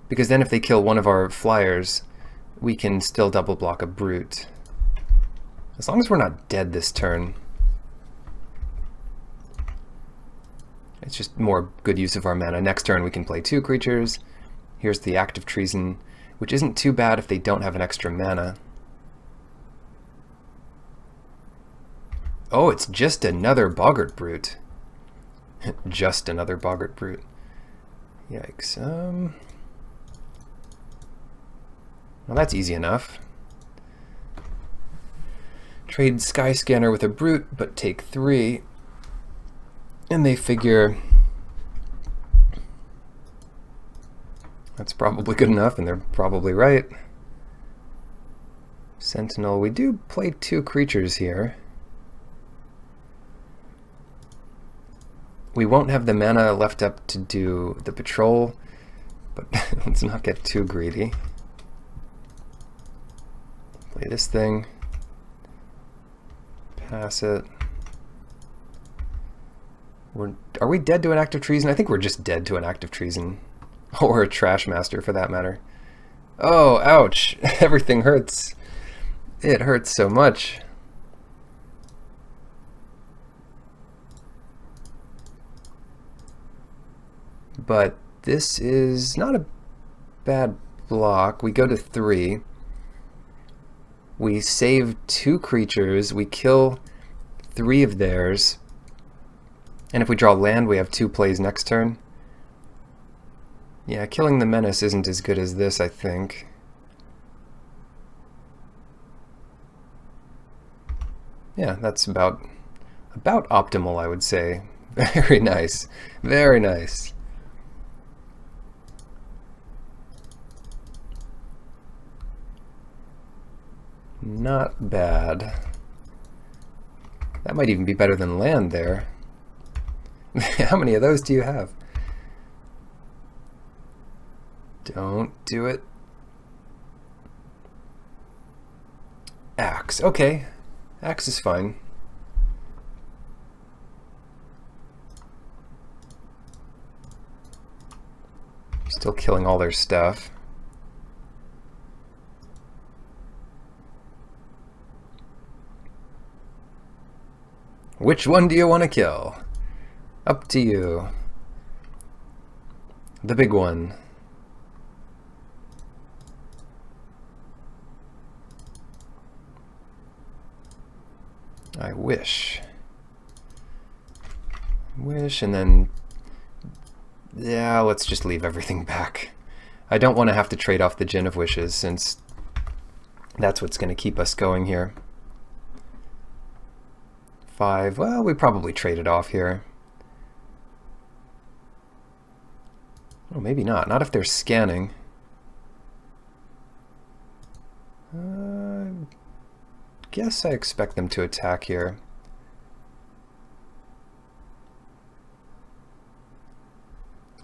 Because then if they kill one of our flyers, we can still double block a brute. As long as we're not dead this turn. It's just more good use of our mana. Next turn we can play 2 creatures. Here's the Act of Treason, which isn't too bad if they don't have an extra mana. Oh, it's just another Boggart Brute. Just another Boggart Brute. Yikes. Well, that's easy enough. Trade Skyscanner with a Brute, but take 3. And they figure that's probably good enough, and they're probably right. Sentinel, we do play 2 creatures here. We won't have the mana left up to do the patrol, but let's not get too greedy. Play this thing. Pass it. Are we dead to an Act of Treason? I think we're just dead to an Act of Treason. Or a Trash Master, for that matter. Oh, ouch. Everything hurts. It hurts so much. But this is not a bad block. We go to 3. We save 2 creatures. We kill 3 of theirs. And if we draw land, we have 2 plays next turn. Yeah, killing the Menace isn't as good as this, I think. Yeah, that's about optimal, I would say. Very nice. Very nice. Not bad. That might even be better than land there. How many of those do you have? Don't do it. Axe. Okay. Axe is fine. Still killing all their stuff. Which one do you want to kill? Up to you. The big one. I wish. Wish, and then... yeah, let's just leave everything back. I don't want to have to trade off the Gin of Wishes, since that's what's going to keep us going here. 5, well, we probably trade it off here. Oh, maybe not. Not if they're scanning. Guess I expect them to attack here.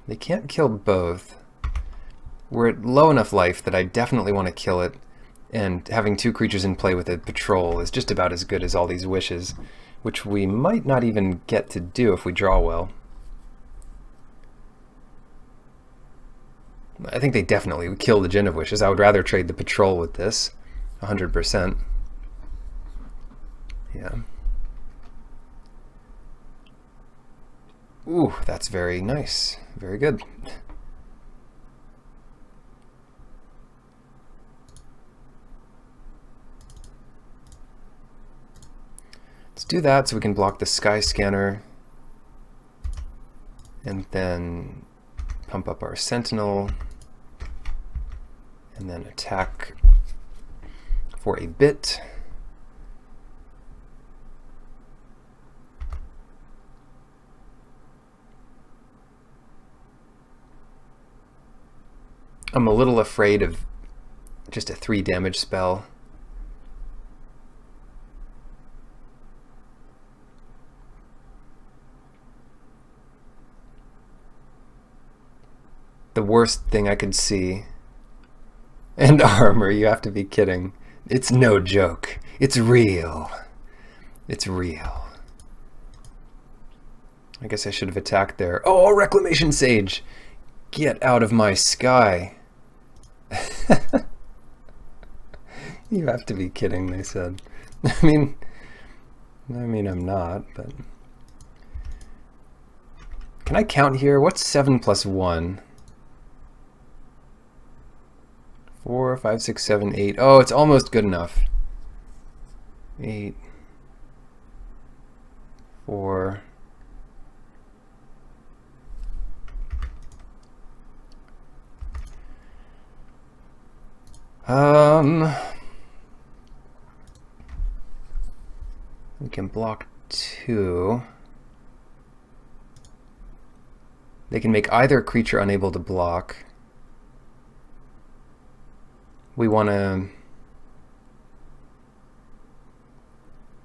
They can't kill both. We're at low enough life that I definitely want to kill it, and having 2 creatures in play with a patrol is just about as good as all these wishes, which we might not even get to do if we draw well. I think they definitely would kill the Gin of Wishes. I would rather trade the patrol with this, 100%. Yeah. Ooh, that's very nice. Very good. Let's do that so we can block the Skyscanner and then pump up our Sentinel and then attack for a bit. I'm a little afraid of just a 3 damage spell. The worst thing I could see And armor, you have to be kidding. It's no joke. It's real. It's real. I guess I should have attacked there. Oh, Reclamation Sage! Get out of my sky. You have to be kidding, they said. I mean, I'm not, but... Can I count here? What's 7 plus 1? 4, 5, 6, 7, 8. Oh, it's almost good enough. 8, 4... We can block 2. They can make either creature unable to block. We want to...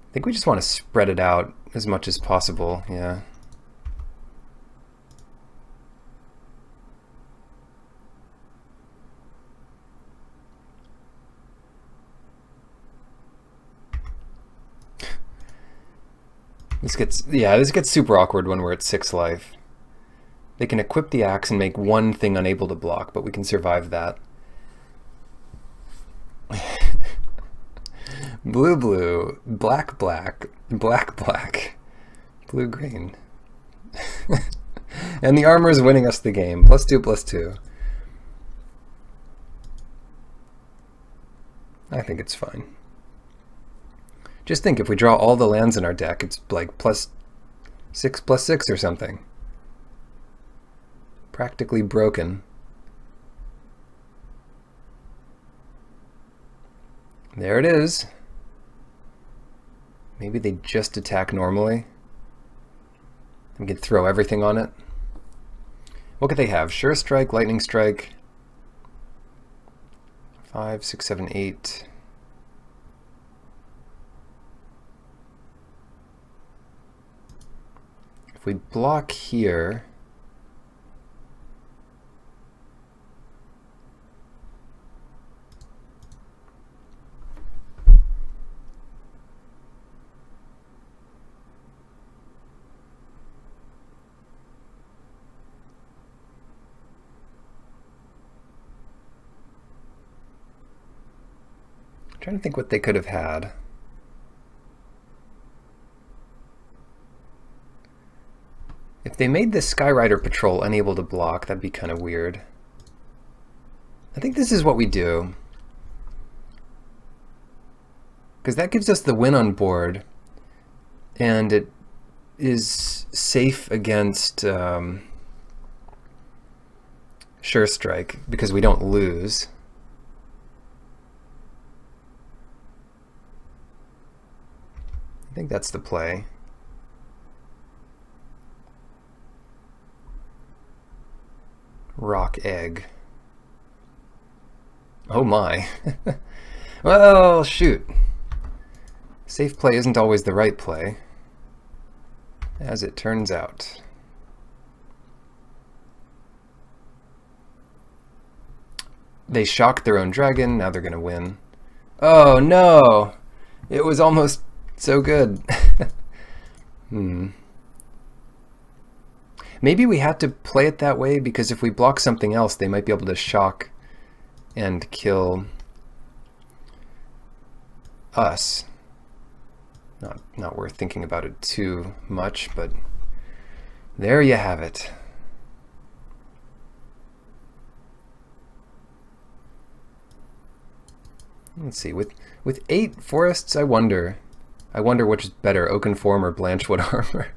I think we just want to spread it out as much as possible, yeah. This gets super awkward when we're at 6 life. They can equip the axe and make one thing unable to block, but we can survive that. Blue, blue, black, black, black, black, blue, green. And the armor is winning us the game. +2, +2. I think it's fine. Just think, if we draw all the lands in our deck, it's like +6, +6 or something. Practically broken. There it is. Maybe they just attack normally. We could throw everything on it. What could they have? Sure Strike, Lightning Strike. 5, 6, 7, 8. If we block here, I'm trying to think what they could have had. If they made this Skyrider Patrol unable to block, that'd be kind of weird. I think this is what we do. Because that gives us the win on board. And it is safe against Sure Strike, because we don't lose. I think that's the play. Rock egg. Oh my. Well, shoot. Safe play isn't always the right play, as it turns out. They shocked their own dragon, now they're gonna win. Oh no! It was almost so good. Maybe we had to play it that way because if we block something else, they might be able to shock and kill us. Not worth thinking about it too much, but there you have it. Let's see, with 8 forests, I wonder which is better, Oakenform or Blanchwood Armor.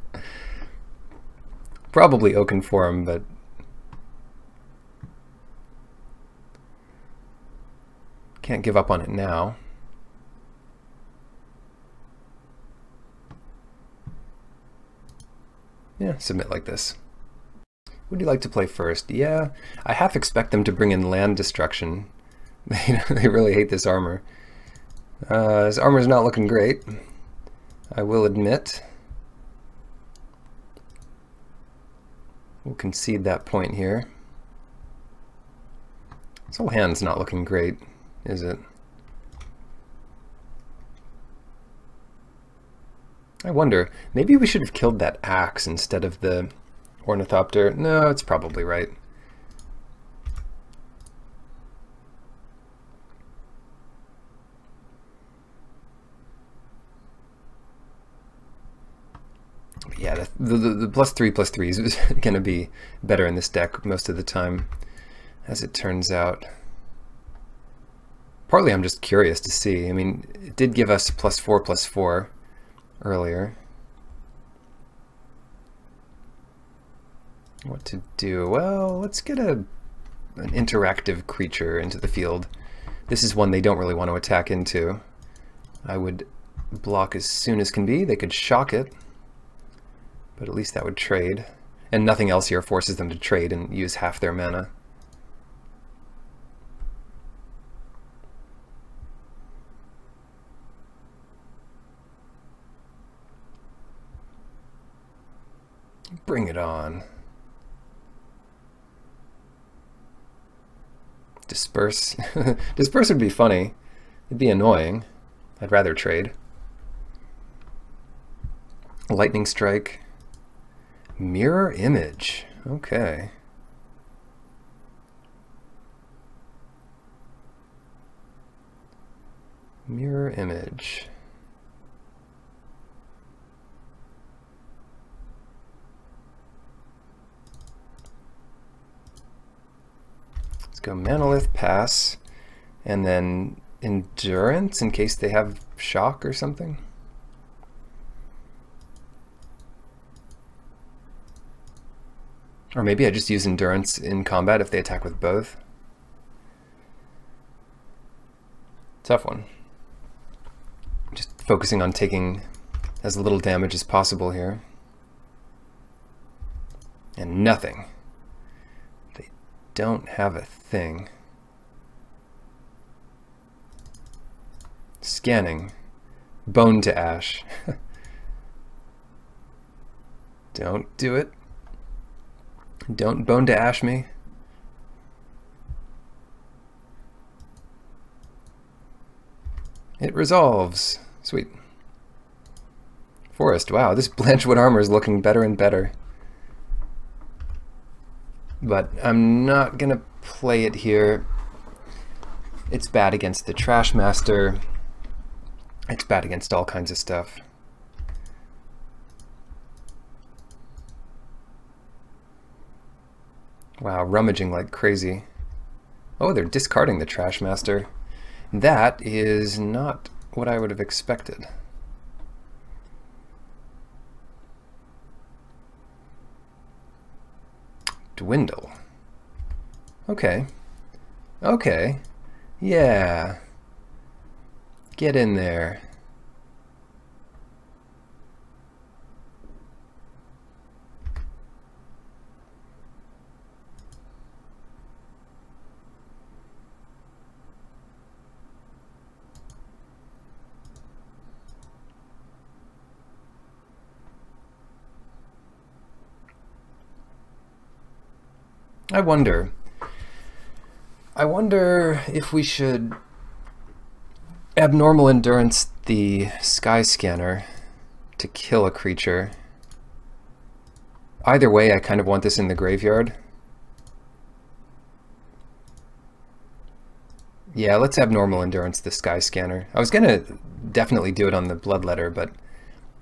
Probably Oakenform, but can't give up on it now. Yeah, submit like this. Would you like to play first? Yeah, I half expect them to bring in land destruction. They really hate this armor. His armor's not looking great, I will admit. We'll concede that point here. This whole hand's not looking great, is it? I wonder, maybe we should have killed that axe instead of the ornithopter. No, it's probably right. Yeah, the +3/+3 is going to be better in this deck most of the time, as it turns out. Partly I'm just curious to see. I mean, it did give us +4/+4 earlier. What to do? Well, let's get an interactive creature into the field. This is one they don't really want to attack into. I would block as soon as can be. They could shock it, but at least that would trade. And nothing else here forces them to trade and use half their mana. Bring it on. Disperse. Disperse would be funny. It'd be annoying. I'd rather trade. Lightning Strike. Mirror Image. Okay. Mirror Image. Let's go Manolith, pass, and then Endurance in case they have shock or something. Or maybe I just use Endurance in combat if they attack with both. Tough one. Just focusing on taking as little damage as possible here. And nothing. They don't have a thing. Scanning. Bone to Ash. Don't do it. Don't Bone to Ash me. It resolves. Sweet. Forest. Wow, this Blanchwood armor is looking better and better. But I'm not gonna play it here. It's bad against the Trash Master. It's bad against all kinds of stuff. Wow, rummaging like crazy. Oh, they're discarding the Trash Master. That is not what I would have expected. Dwindle. Okay. Okay. Yeah. Get in there. I wonder if we should abnormal endurance the Sky Scanner to kill a creature. Either way, I kind of want this in the graveyard. Yeah, let's abnormal endurance the Sky Scanner. I was gonna definitely do it on the Bloodletter, but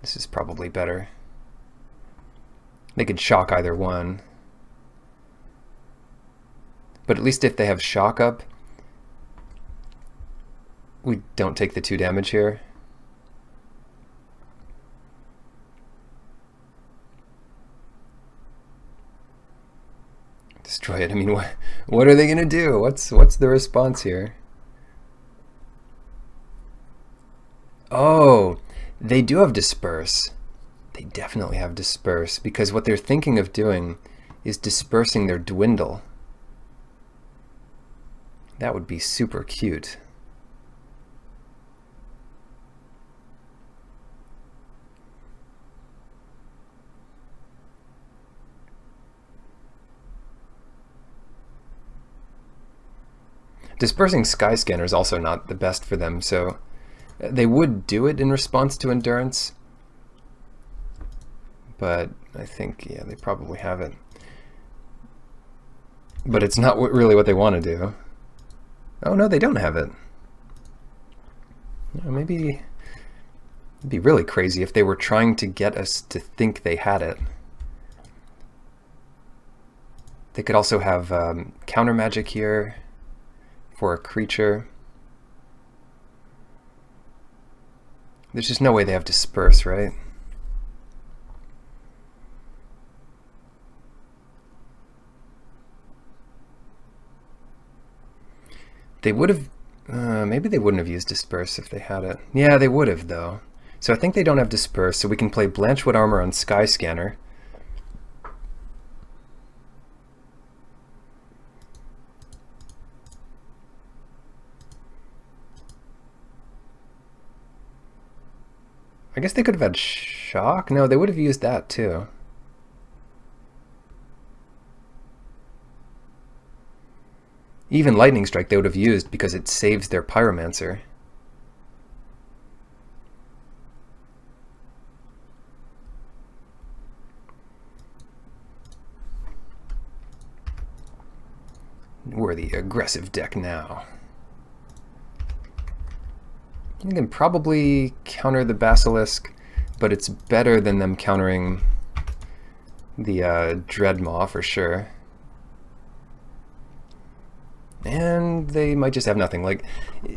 this is probably better. They could shock either one. But at least if they have shock up, we don't take the 2 damage here. Destroy it. I mean, what are they gonna do? What's the response here? Oh, they do have Disperse. They definitely have Disperse, because what they're thinking of doing is dispersing their Dwindle. That would be super cute. Dispersing Skyscanner is also not the best for them, so they would do it in response to Endurance, but I think, yeah, they probably have it. But it's not really what they want to do. Oh no, they don't have it. Maybe it'd be really crazy if they were trying to get us to think they had it. They could also have counter magic here for a creature. There's just no way they have Disperse, right? They would have, maybe they wouldn't have used Disperse if they had it. Yeah, they would have though. So I think they don't have Disperse, so we can play Blanchwood Armor on Skyscanner. I guess they could have had Shock? No, they would have used that too. Even Lightning Strike they would have used because it saves their Pyromancer. We're the aggressive deck now. You can probably counter the Basilisk, but it's better than them countering the Dreadmaw for sure. And they might just have nothing. Like,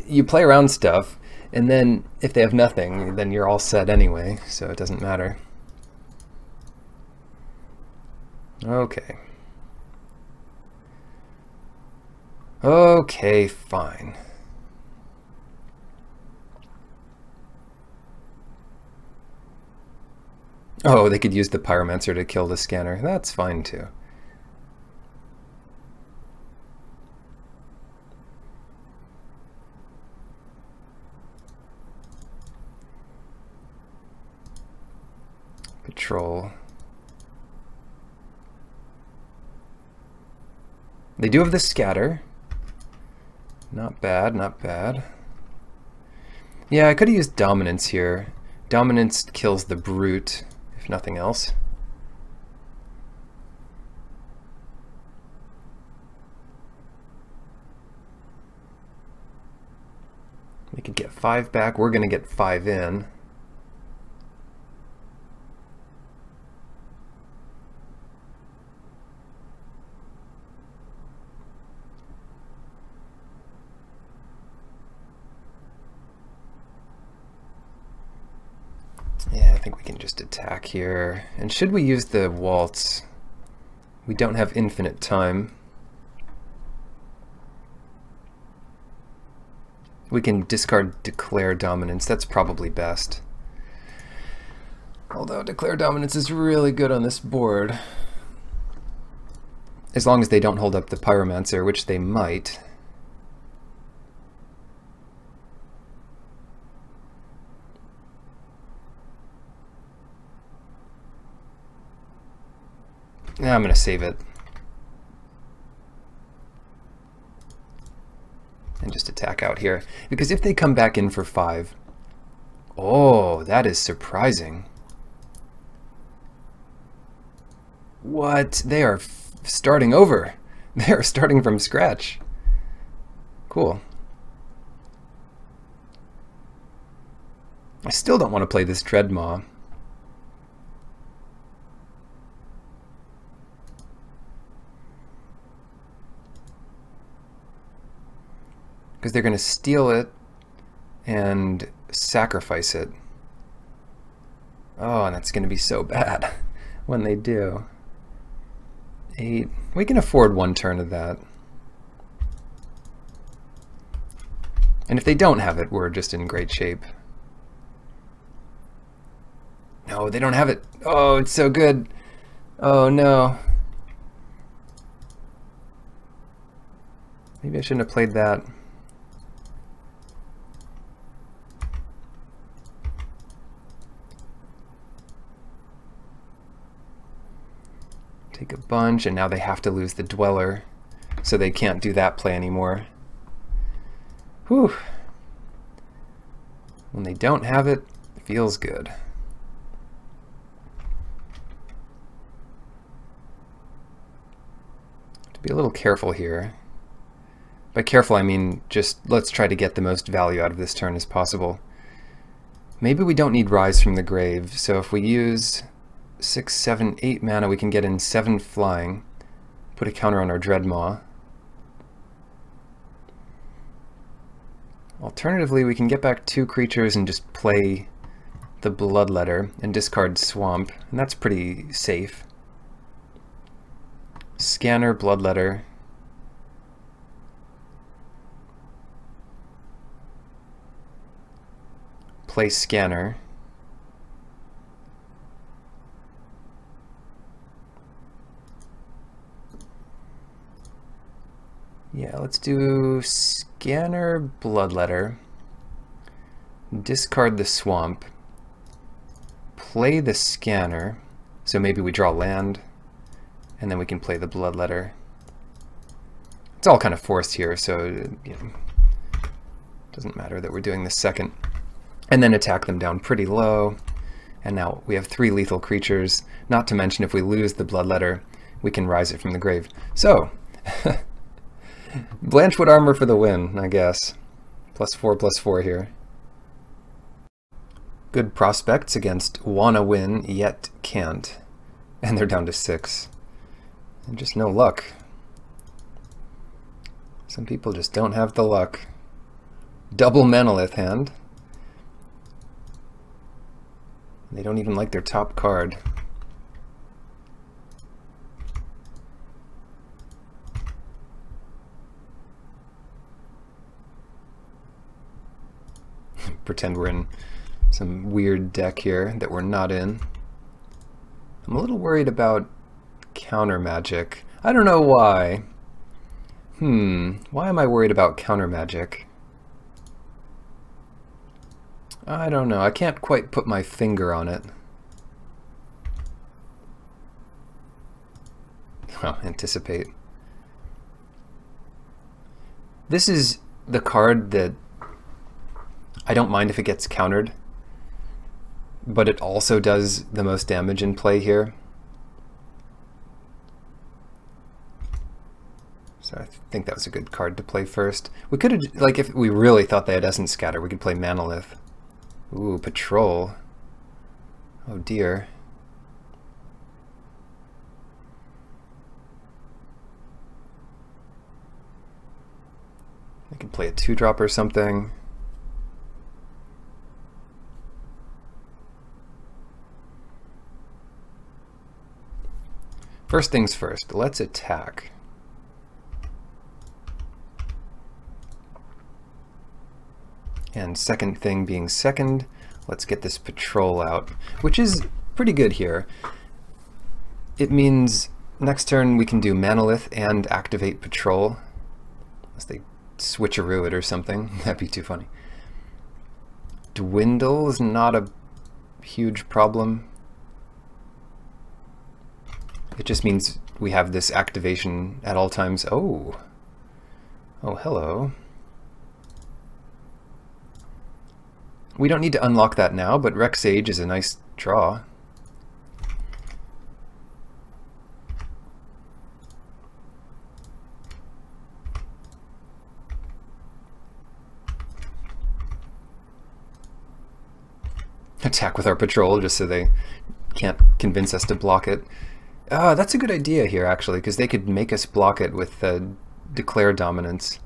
you play around stuff, and then if they have nothing, then you're all set anyway, so it doesn't matter. Okay. Okay, fine. Oh, they could use the Pyromancer to kill the scanner. That's fine too. Patrol. They do have the scatter. Not bad, not bad. Yeah, I could have used Dominance here. Dominance kills the Brute, if nothing else. We could get 5 back. We're going to get 5 in. Yeah, I think we can just attack here. And should we use the Waltz? We don't have infinite time. We can discard Declare Dominance. That's probably best. Although Declare Dominance is really good on this board. As long as they don't hold up the Pyromancer, which they might. Yeah, I'm going to save it. And just attack out here. Because if they come back in for 5... Oh, that is surprising. What? They are starting over. They are starting from scratch. Cool. I still don't want to play this Dreadmaw. Because they're going to steal it and sacrifice it. Oh, and that's going to be so bad when they do. 8. We can afford 1 turn of that. And if they don't have it, we're just in great shape. No, they don't have it. Oh, it's so good. Oh, no. Maybe I shouldn't have played that. Take a bunch, and now they have to lose the Dweller, so they can't do that play anymore. Whew. When they don't have it, it feels good. To be a little careful here. By careful, I mean just let's try to get the most value out of this turn as possible. Maybe we don't need Rise from the Grave, so if we use 6, 7, 8 mana, we can get in 7 flying, put a counter on our Dreadmaw. Alternatively, we can get back 2 creatures and just play the Bloodletter and discard Swamp, and that's pretty safe. Scanner, Bloodletter. Play Scanner. Yeah, let's do Scanner, Bloodletter, discard the Swamp, play the Scanner, so maybe we draw land, and then we can play the Bloodletter. It's all kind of forced here, so you know, it doesn't matter that we're doing the second. And then attack them down pretty low, and now we have 3 lethal creatures, not to mention if we lose the Bloodletter, we can Rise it from the grave. So, Blanchwood Armor for the win, I guess. +4/+4 here. Good prospects against wanna win, yet can't. And they're down to 6. And just no luck. Some people just don't have the luck. Double Manolith hand. They don't even like their top card. Pretend we're in some weird deck here that we're not in. I'm a little worried about counter magic. I don't know why. Why am I worried about counter magic? I don't know. I can't quite put my finger on it. Oh, anticipate. This is the card that I don't mind if it gets countered, but it also does the most damage in play here. So I think that was a good card to play first. We could have, like, if we really thought they had Essence Scatter, we could play Manolith. Ooh, Patrol. Oh dear. I could play a 2-drop or something. First things first, let's attack. And second thing being second, let's get this Patrol out, which is pretty good here. It means next turn we can do Manolith and activate Patrol, unless they switcheroo it or something. That'd be too funny. Dwindle is not a huge problem. It just means we have this activation at all times. Oh, hello. We don't need to unlock that now, but Rex Sage is a nice draw. Attack with our Patrol just so they can't convince us to block it. That's a good idea here, actually, because they could make us block it with Declare Dominance.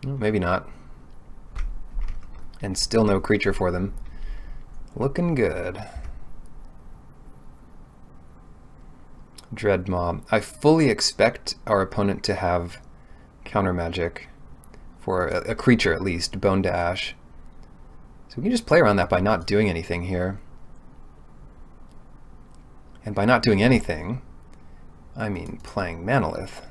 Well, maybe not. And still no creature for them. Looking good. Dreadmaw. I fully expect our opponent to have counter magic for a creature at least, Bone to Ash. So we can just play around that by not doing anything here. And by not doing anything, I mean playing Manolith.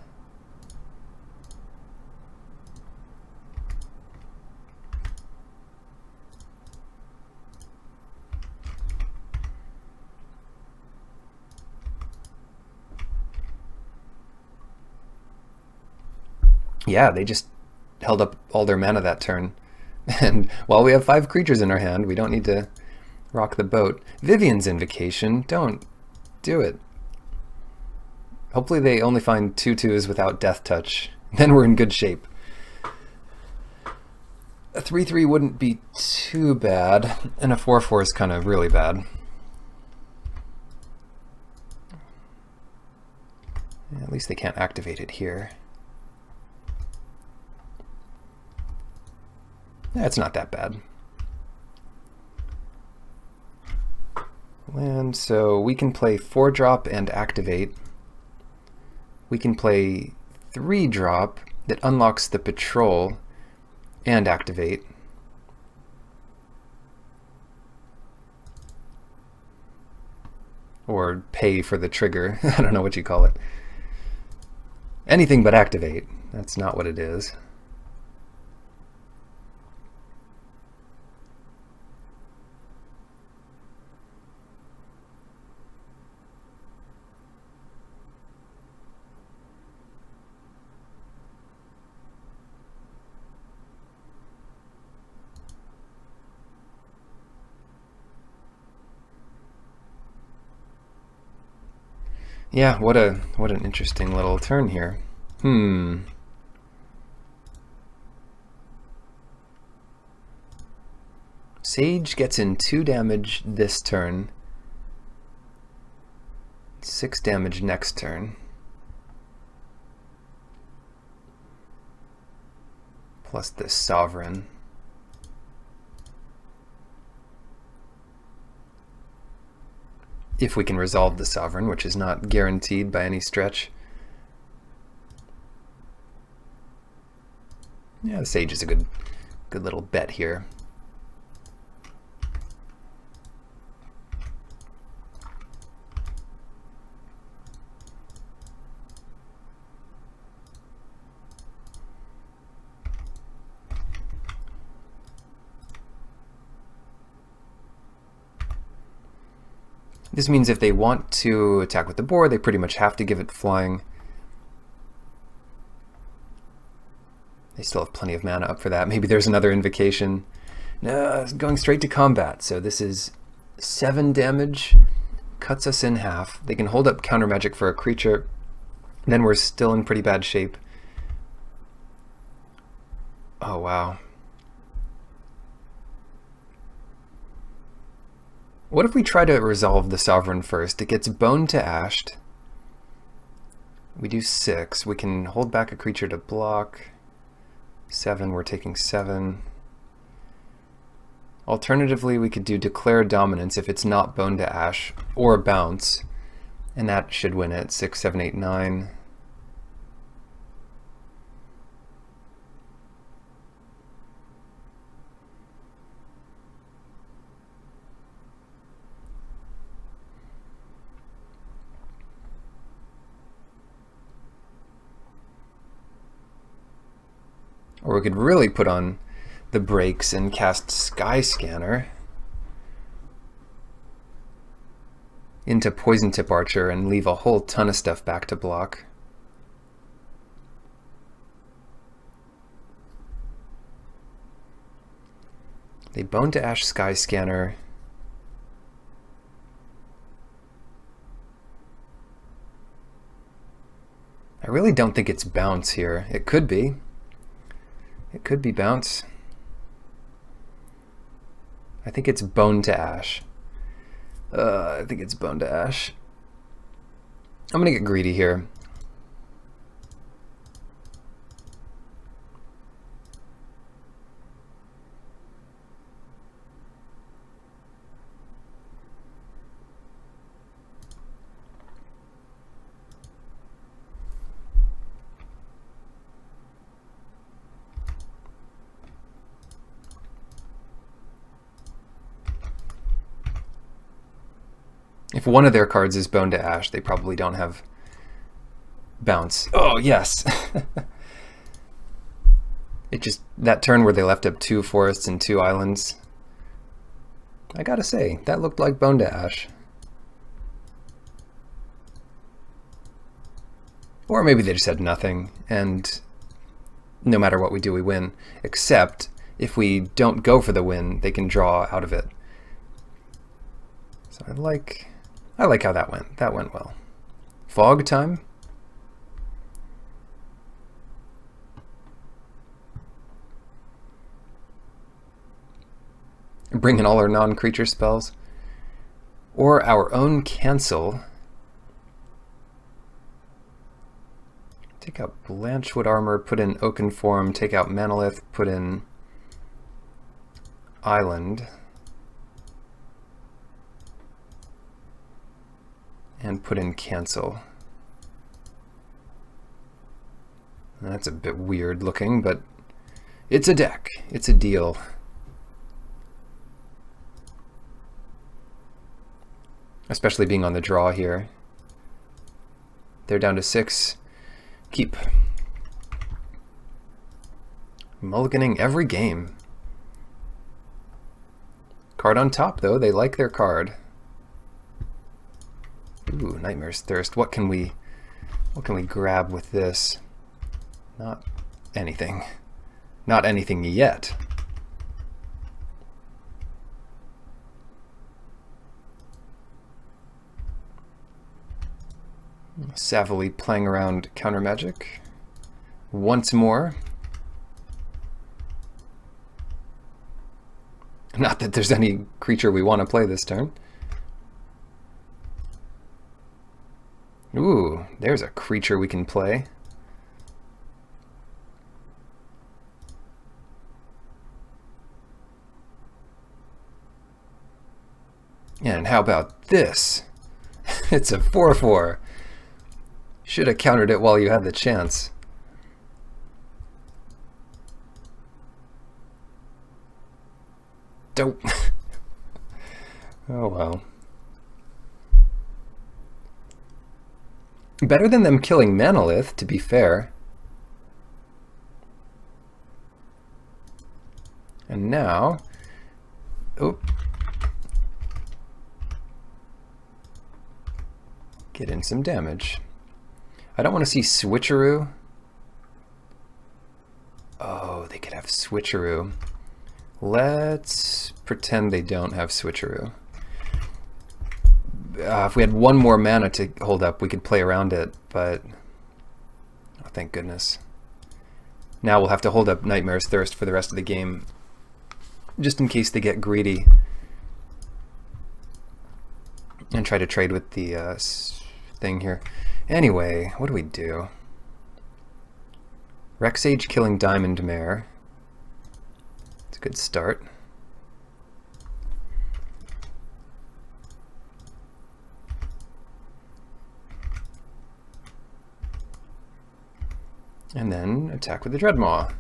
Yeah, they just held up all their mana that turn. And while we have 5 creatures in our hand, we don't need to rock the boat. Vivian's Invocation, don't do it. Hopefully they only find 2/2s without Death Touch. Then we're in good shape. A 3/3 wouldn't be too bad, and a 4/4 is kind of really bad. Yeah, at least they can't activate it here. Yeah, it's not that bad. And so we can play 4-drop and activate. We can play 3-drop that unlocks the patrol and activate. Or pay for the trigger. I don't know what you call it. Anything but activate. That's not what it is. Yeah, what an interesting little turn here. Sage gets in 2 damage this turn, 6 damage next turn. Plus this Sovereign. If we can resolve the Sovereign, which is not guaranteed by any stretch. Yeah, the Sage is a good little bet here. This means if they want to attack with the board, they pretty much have to give it flying. They still have plenty of mana up for that. Maybe there's another invocation. No, it's going straight to combat. So this is 7 damage, cuts us in half. They can hold up counter magic for a creature. Then we're still in pretty bad shape. Oh, wow. What if we try to resolve the Sovereign first? It gets boned to ashed. We do 6. We can hold back a creature to block. 7, we're taking 7. Alternatively, we could do Declare Dominance if it's not boned to ash, or Bounce. And that should win it. 6, 7, 8, 9. Or we could really put on the brakes and cast Sky Scanner into Poison Tip Archer and leave a whole ton of stuff back to block. They bone to ash Sky Scanner. I really don't think it's Bounce here. It could be. It could be Bounce. I think it's Bone to Ash. I think it's Bone to Ash. I'm gonna get greedy here. If one of their cards is Bone to Ash, they probably don't have Bounce. Oh, yes! It just, that turn where they left up 2 forests and 2 islands, I gotta say, that looked like Bone to Ash. Or maybe they just had nothing, and no matter what we do, we win. Except if we don't go for the win, they can draw out of it. So I like how that went. That went well. Fog time. Bring in all our non-creature spells. Or our own cancel. Take out Blanchwood Armor, put in Oakenform, take out Manolith, put in Island. And put in Cancel. That's a bit weird looking, but it's a deck. It's a deal. Especially being on the draw here. They're down to 6. Keep. Mulliganing every game. Card on top, though. They like their card. Ooh, Nightmare's Thirst. What can we grab with this? Not anything. Not anything yet. Savvily playing around counter magic once more. Not that there's any creature we want to play this turn. Ooh, there's a creature we can play. And how about this? It's a 4/4. Should have countered it while you had the chance. Dope. Oh well. Better than them killing Manolith, to be fair. And now... Oh. Get in some damage. I don't want to see Switcheroo. Oh, they could have Switcheroo. Let's pretend they don't have Switcheroo. If we had one more mana to hold up, we could play around it, but... Oh, thank goodness. Now we'll have to hold up Nightmare's Thirst for the rest of the game, just in case they get greedy and try to trade with the thing here. Anyway, what do we do? Rexage killing Diamond Mare. It's a good start. And then attack with the Dreadmaw.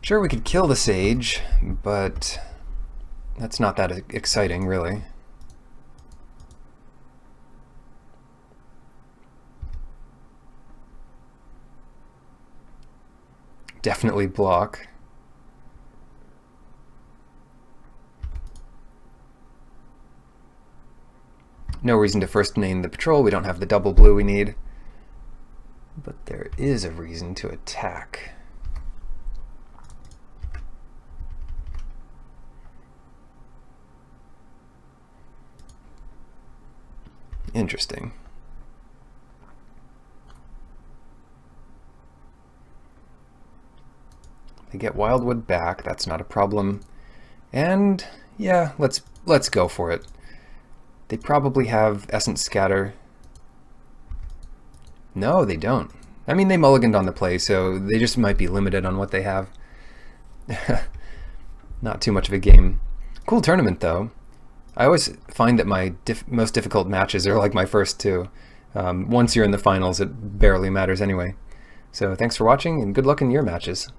Sure, we could kill the Sage, but that's not that exciting, really. Definitely block. No reason to first name the patrol. We don't have the double blue we need. But there is a reason to attack. Interesting. They get Wildwood back, that's not a problem. And yeah, let's go for it. They probably have Essence Scatter. No, they don't. I mean, they mulliganed on the play, so they just might be limited on what they have. Not too much of a game. Cool tournament, though. I always find that my most difficult matches are like my first two. Once you're in the finals, it barely matters anyway. So thanks for watching, and good luck in your matches.